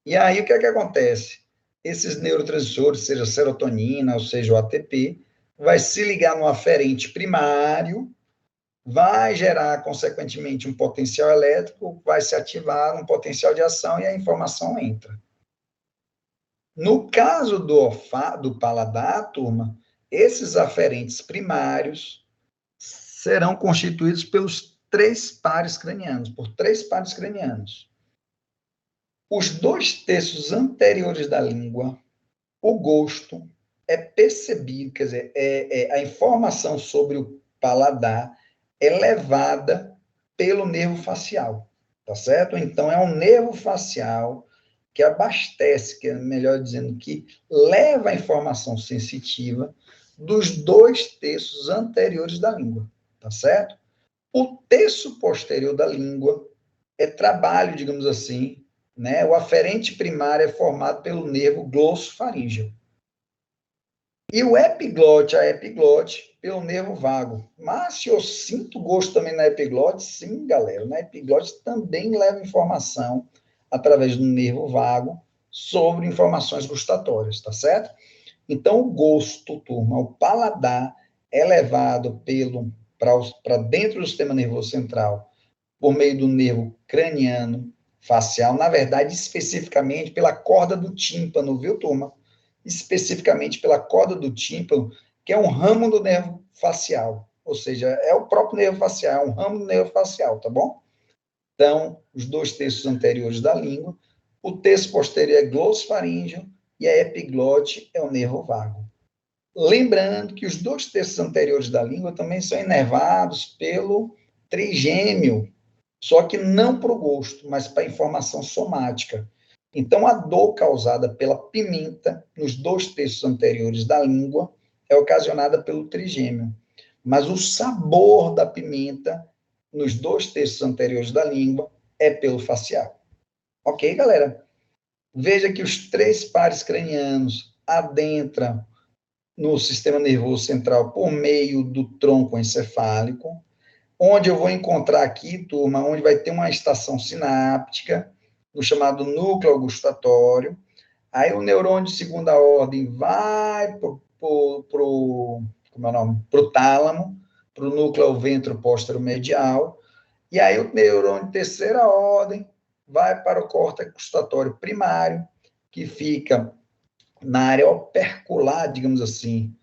E aí, o que é que acontece? Esses neurotransmissores, seja a serotonina, ou seja, o ATP, vai se ligar no aferente primário, vai gerar, consequentemente, um potencial elétrico, vai se ativar um potencial de ação e a informação entra. No caso do paladar, turma, esses aferentes primários serão constituídos pelos três pares cranianos, por três pares cranianos. Os 2/3 anteriores da língua, o gosto é percebido, quer dizer, a informação sobre o paladar é levada pelo nervo facial, tá certo? Então, é um nervo facial que abastece, que é melhor dizendo, que leva a informação sensitiva dos 2/3 anteriores da língua, tá certo? O terço posterior da língua é trabalho, digamos assim, né? O aferente primário é formado pelo nervo glossofaríngeo. E o epiglote, a epiglote, pelo nervo vago. Mas se eu sinto gosto também na epiglote, sim, galera, na epiglote também leva informação através do nervo vago sobre informações gustatórias, tá certo? Então, o gosto, turma, o paladar é levado para dentro do sistema nervoso central por meio do nervo craniano facial, na verdade, especificamente pela corda do tímpano, viu, turma? Especificamente pela corda do tímpano, que é um ramo do nervo facial, ou seja, é o próprio nervo facial, é um ramo do nervo facial, tá bom? Então, os 2/3 anteriores da língua, o terço posterior é glossofaríngeo e a epiglote é o nervo vago. Lembrando que os 2/3 anteriores da língua também são inervados pelo trigêmeo, só que não para o gosto, mas para a informação somática. Então, a dor causada pela pimenta nos 2/3 anteriores da língua é ocasionada pelo trigêmeo, mas o sabor da pimenta nos 2/3 anteriores da língua é pelo facial. Ok, galera? Veja que os três pares cranianos adentram no sistema nervoso central por meio do tronco encefálico, onde eu vou encontrar aqui, turma, onde vai ter uma estação sináptica, no chamado núcleo gustatório. Aí o neurônio de segunda ordem vai para o tálamo, para o núcleo ventro-póstero-medial, e aí o neurônio de terceira ordem vai para o córtex gustatório primário, que fica na área opercular, digamos assim,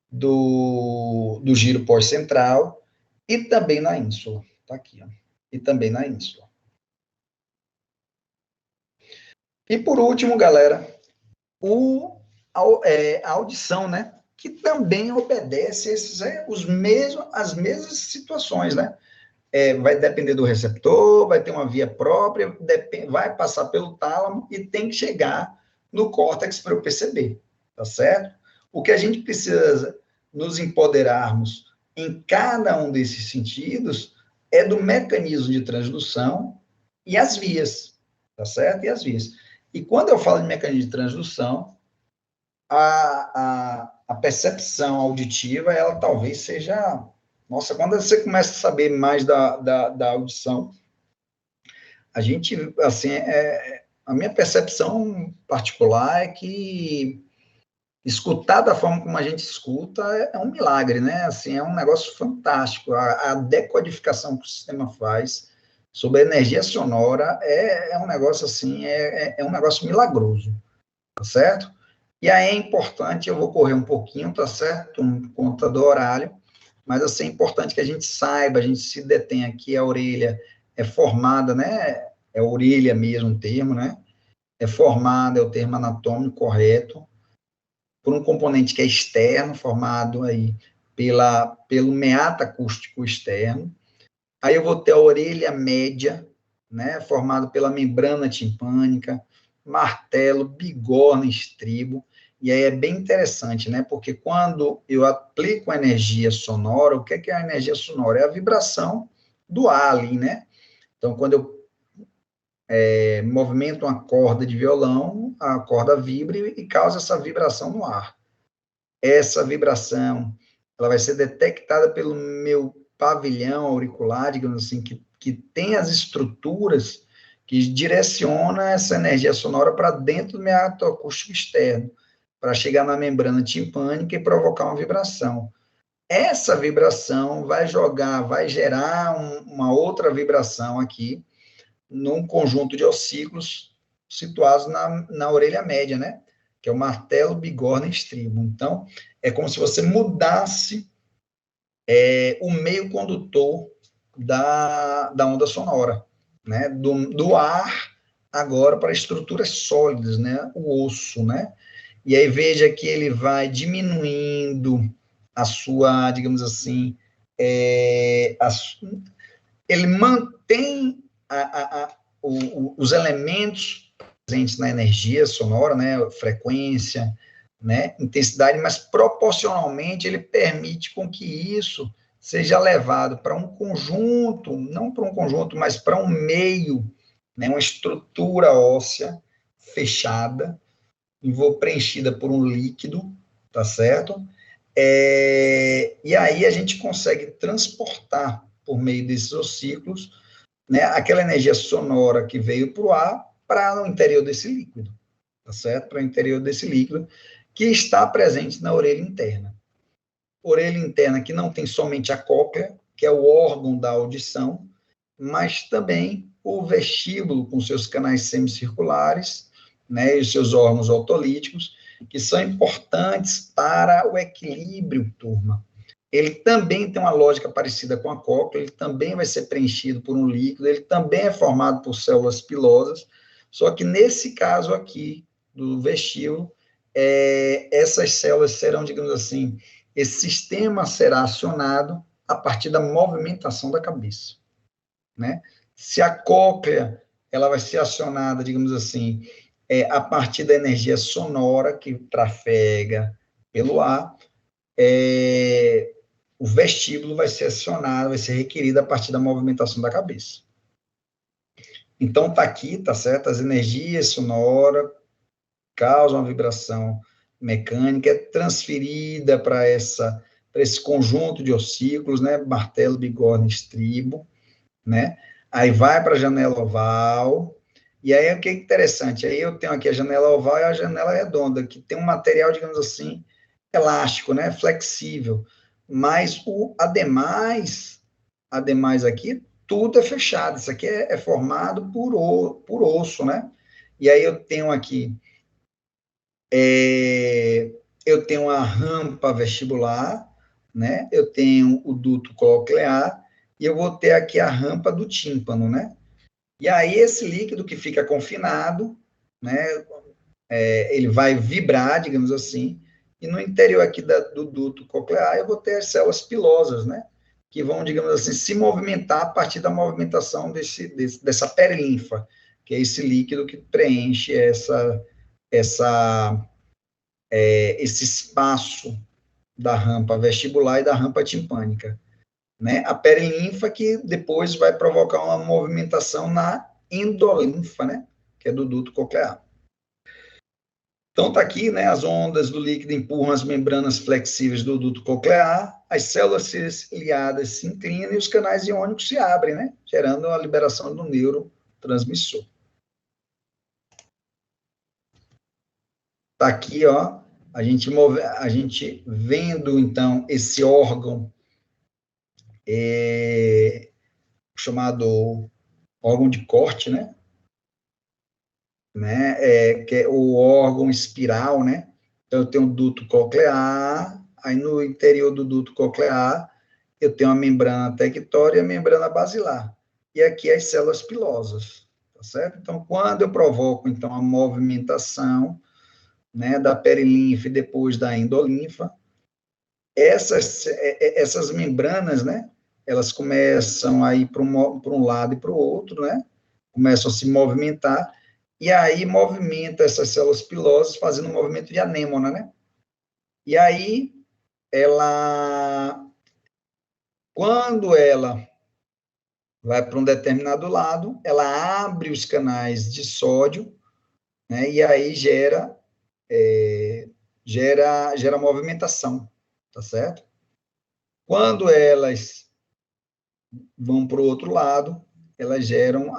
do giro pós-central, e também na ínsula. Tá aqui, ó. E também na ínsula. E por último, galera, a audição, né? Que também obedece as mesmas situações, né? Vai depender do receptor, vai ter uma via própria, vai passar pelo tálamo e tem que chegar no córtex para eu perceber, tá certo? O que a gente precisa nos empoderarmos em cada um desses sentidos é do mecanismo de transdução e as vias, tá certo? E as vias. E quando eu falo de mecanismo de transdução, a percepção auditiva, ela talvez seja... Nossa, quando você começa a saber mais da audição, a gente, assim, a minha percepção particular é que escutar da forma como a gente escuta é um milagre, né? Assim, é um negócio fantástico. A decodificação que o sistema faz sobre a energia sonora é um negócio assim, é um negócio milagroso, tá certo? E aí é importante, eu vou correr um pouquinho, tá certo? Por conta do horário, mas assim, é importante que a gente saiba, a gente se detém aqui, a orelha é formada, né? É orelha mesmo o termo, né? É formada, é o termo anatômico correto, por um componente que é externo, formado aí pelo meato acústico externo. Aí eu vou ter a orelha média, né? Formada pela membrana timpânica, martelo, bigorna, estribo. E aí é bem interessante, né? Porque quando eu aplico a energia sonora, o que é a energia sonora? É a vibração do ar ali, né? Então, quando eu movimento uma corda de violão, a corda vibra e causa essa vibração no ar. Essa vibração, ela vai ser detectada pelo meu pavilhão auricular, digamos assim, que tem as estruturas que direcionam essa energia sonora para dentro do meato acústico externo, para chegar na membrana timpânica e provocar uma vibração. Essa vibração vai gerar uma outra vibração aqui, num conjunto de ossículos situados na orelha média, né? Que é o martelo, bigorna e estribo. Então, é como se você mudasse o meio condutor da onda sonora, né? Do ar agora para estruturas sólidas, né? O osso, né? E aí veja que ele vai diminuindo a sua, digamos assim, ele mantém os elementos presentes na energia sonora, né, frequência, né, intensidade, mas proporcionalmente ele permite com que isso seja levado para um conjunto, não para um conjunto, mas para um meio, né, uma estrutura óssea fechada, preenchida por um líquido, tá certo? E aí a gente consegue transportar por meio desses ossículos, né, aquela energia sonora que veio para o ar para o interior desse líquido, tá certo? Para o interior desse líquido que está presente na orelha interna. Orelha interna que não tem somente a cóclea, que é o órgão da audição, mas também o vestíbulo com seus canais semicirculares, né, e os seus órgãos otolíticos, que são importantes para o equilíbrio, turma. Ele também tem uma lógica parecida com a cóclea, ele também vai ser preenchido por um líquido, ele também é formado por células pilosas, só que nesse caso aqui, do vestíbulo, essas células serão, digamos assim, esse sistema será acionado a partir da movimentação da cabeça, né? Se a cóclea, ela vai ser acionada, digamos assim, a partir da energia sonora que trafega pelo ar, o vestíbulo vai ser acionado, vai ser requerido a partir da movimentação da cabeça. Então, tá aqui, tá certo? As energias sonoras causam uma vibração mecânica, é transferida para esse conjunto de ossículos, né? Martelo, bigorna, estribo, né? Aí vai para a janela oval, e aí o que é interessante? Aí eu tenho aqui a janela oval e a janela redonda, que tem um material, digamos assim, elástico, né? Flexível. Mas ademais aqui, tudo é fechado. Isso aqui é formado por osso, né? E aí eu tenho aqui, eu tenho a rampa vestibular, né? Eu tenho o duto coclear, e eu vou ter aqui a rampa do tímpano, né? E aí esse líquido que fica confinado, né? Ele vai vibrar, digamos assim, e no interior aqui do duto coclear eu vou ter as células pilosas, né? Que vão, digamos assim, se movimentar a partir da movimentação dessa perilinfa, que é esse líquido que preenche esse espaço da rampa vestibular e da rampa timpânica, né? A perilinfa que depois vai provocar uma movimentação na endolinfa, né? Que é do duto coclear. Então, está aqui, né, as ondas do líquido empurram as membranas flexíveis do duto coclear, as células ciliadas se inclinam e os canais iônicos se abrem, né, gerando a liberação do neurotransmissor. Está aqui, ó, a gente vendo, então, esse órgão chamado órgão de corte, né, que é o órgão espiral, né? Então, eu tenho o duto coclear, aí no interior do duto coclear, eu tenho a membrana tectória e a membrana basilar. E aqui as células pilosas, tá certo? Então, quando eu provoco, então, a movimentação, né, da perilinfa e depois da endolinfa, essas membranas, né, elas começam a ir para um lado e para o outro, né? Começam a se movimentar, e aí movimenta essas células pilosas, fazendo um movimento de anêmona, né? E aí, quando ela vai para um determinado lado, ela abre os canais de sódio, né? E aí gera movimentação, tá certo? Quando elas vão para o outro lado, elas geram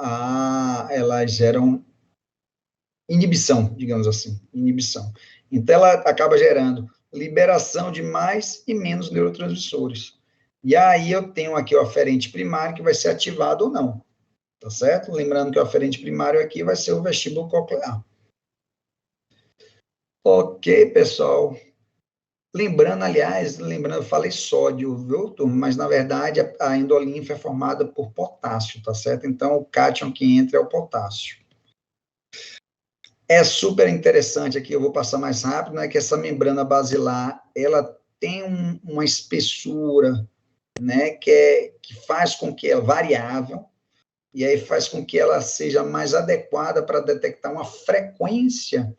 inibição, digamos assim, inibição. Então, ela acaba gerando liberação de mais e menos neurotransmissores. E aí eu tenho aqui o aferente primário que vai ser ativado ou não, tá certo? Lembrando que o aferente primário aqui vai ser o vestíbulo coclear. Ok, pessoal. Lembrando, eu falei sódio, viu, turma? Mas, na verdade, a endolinfa é formada por potássio, tá certo? Então, o cátion que entra é o potássio. É super interessante aqui, eu vou passar mais rápido, né, que essa membrana basilar, ela tem uma espessura, né, que faz com que ela variável, e aí faz com que ela seja mais adequada para detectar uma frequência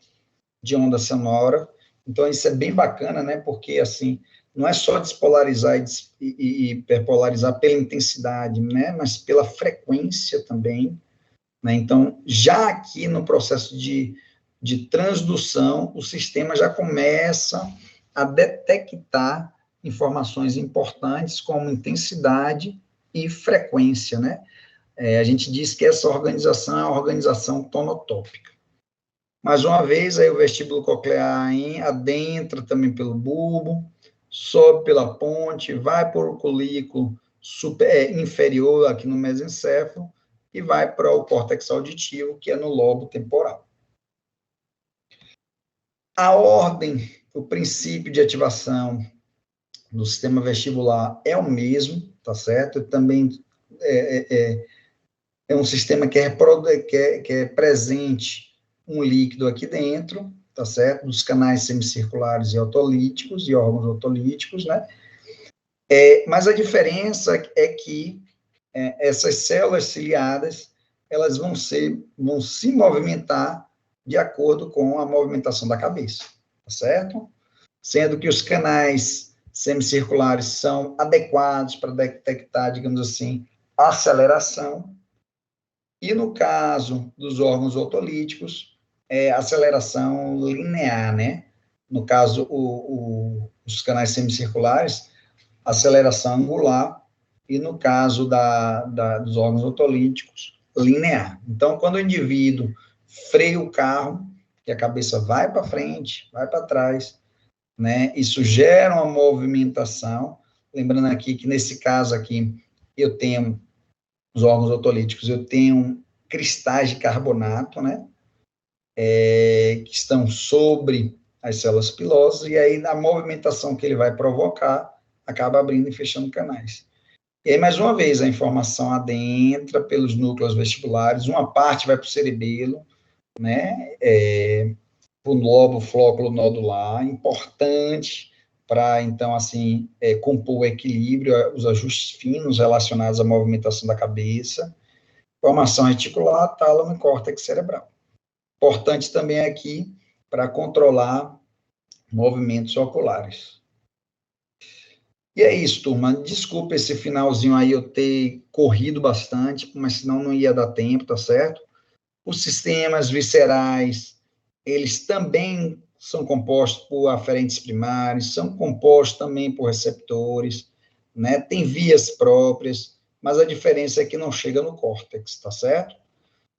de onda sonora. Então, isso é bem bacana, né, porque, assim, não é só despolarizar e hiperpolarizar pela intensidade, né, mas pela frequência também, né? Então, já aqui no processo de transdução, o sistema já começa a detectar informações importantes como intensidade e frequência, né? A gente diz que essa organização é a organização tonotópica. Mais uma vez, aí o vestíbulo coclear adentra também pelo bulbo, sobe pela ponte, vai por o colículo inferior aqui no mesencéfalo, e vai para o córtex auditivo, que é no lobo temporal. A ordem, o princípio de ativação do sistema vestibular é o mesmo, tá certo? Também é um sistema que é presente um líquido aqui dentro, tá certo? Dos canais semicirculares e otolíticos, e órgãos otolíticos, né? Mas a diferença é que essas células ciliadas, elas vão se movimentar de acordo com a movimentação da cabeça, tá certo? Sendo que os canais semicirculares são adequados para detectar, digamos assim, aceleração, e no caso dos órgãos otolíticos, aceleração linear, né? No caso, os canais semicirculares, aceleração angular, e no caso dos órgãos otolíticos, linear. Então, quando o indivíduo freia o carro, que a cabeça vai para frente, vai para trás, né? Isso gera uma movimentação. Lembrando aqui que, nesse caso aqui, eu tenho os órgãos otolíticos, eu tenho cristais de carbonato, né? Que estão sobre as células pilosas, e aí, na movimentação que ele vai provocar, acaba abrindo e fechando canais. E aí, mais uma vez, a informação adentra pelos núcleos vestibulares, uma parte vai para o cerebelo, né, para o lobo flóculo nodular, importante para, então, assim, compor o equilíbrio, os ajustes finos relacionados à movimentação da cabeça, formação reticular, tálamo e córtex cerebral. Importante também aqui para controlar movimentos oculares. E é isso, turma. Desculpa esse finalzinho aí eu ter corrido bastante, mas senão não ia dar tempo, tá certo? Os sistemas viscerais, eles também são compostos por aferentes primários, são compostos também por receptores, né? Tem vias próprias, mas a diferença é que não chega no córtex, tá certo?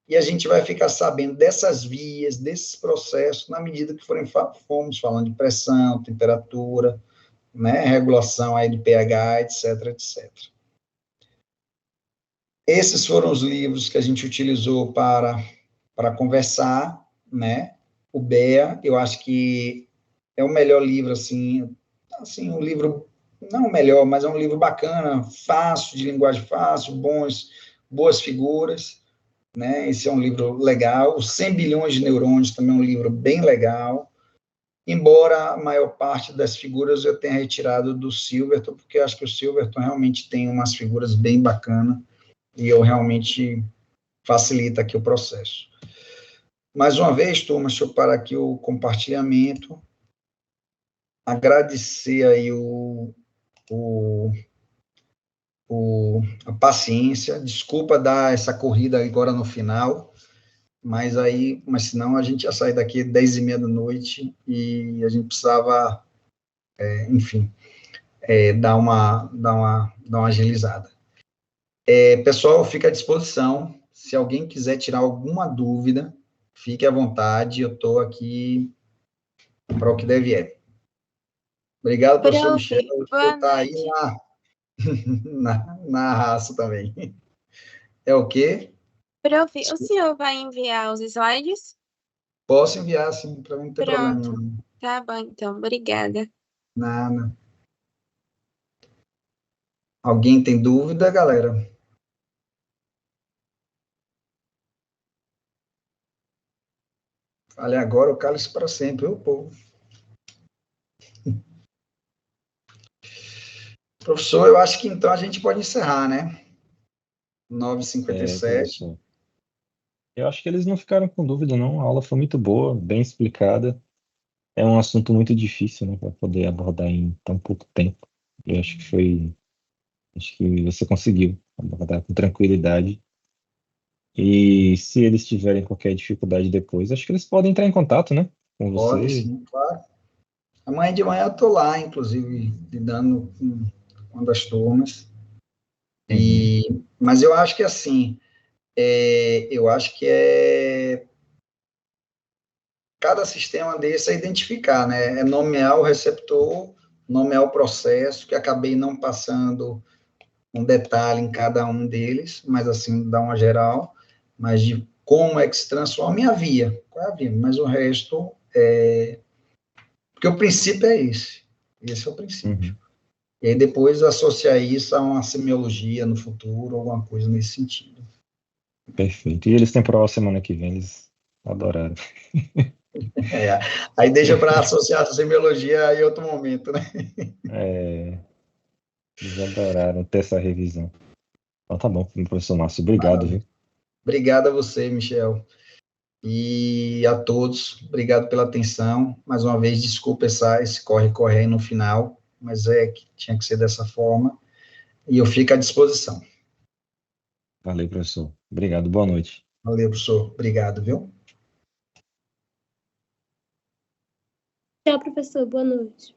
E a gente vai ficar sabendo dessas vias, desses processos, na medida que formos falando de pressão, temperatura, né, regulação aí de pH, etc, etc. Esses foram os livros que a gente utilizou para conversar, né? O BEA, eu acho que é o melhor livro, assim, um livro, não o melhor, mas é um livro bacana, fácil, de linguagem fácil, boas figuras, né? Esse é um livro legal. Os 100 bilhões de neurônios também é um livro bem legal, embora a maior parte das figuras eu tenha retirado do Silverton, porque eu acho que o Silverton realmente tem umas figuras bem bacanas, e eu realmente facilita aqui o processo. Mais uma vez, turma, deixa eu parar aqui o compartilhamento. Agradecer aí a paciência. Desculpa dar essa corrida agora no final, mas senão a gente ia sair daqui 10h30 da noite e a gente precisava, enfim, dar uma agilizada. Pessoal, fica à disposição. Se alguém quiser tirar alguma dúvida, fique à vontade. Eu estou aqui para o que deve é. Obrigado, professor Michel, por estar aí na raça também. É o quê? Prof, o senhor vai enviar os slides? Posso enviar, sim, para mim não tem problema Pronto. nenhum. Tá bom, então. Obrigada. Nada. Alguém tem dúvida, galera? Fale agora, o cálice para sempre, o povo. Professor, eu acho que então a gente pode encerrar, né? 9h57. Professor. Eu acho que eles não ficaram com dúvida, não. A aula foi muito boa, bem explicada. É um assunto muito difícil, né, para poder abordar em tão pouco tempo. Eu acho que você conseguiu abordar com tranquilidade. E se eles tiverem qualquer dificuldade depois, acho que eles podem entrar em contato, né, com Pode, você. sim, claro. Amanhã de manhã eu estou lá, inclusive, lidando com uma das turmas. Mas eu acho que assim, cada sistema desse é identificar, né? É nomear o receptor, nomear o processo, que acabei não passando um detalhe em cada um deles, mas assim, dá uma geral, mas de como é que se transforma em a via. Qual é a via? Mas o resto porque o princípio é esse. Esse é o princípio. E aí depois associar isso a uma semiologia no futuro, alguma coisa nesse sentido. Perfeito. E eles têm prova semana que vem, eles adoraram. Aí deixa para associar a semiologia em outro momento, né? Eles adoraram ter essa revisão. Então tá bom, professor Márcio, obrigado, viu? Obrigado a você, Michel. E a todos, obrigado pela atenção. Mais uma vez, desculpa esse corre-corre aí no final, mas que tinha que ser dessa forma. E eu fico à disposição. Valeu, professor. Obrigado, boa noite. Valeu, professor. Obrigado, viu? Tchau, professor. Boa noite.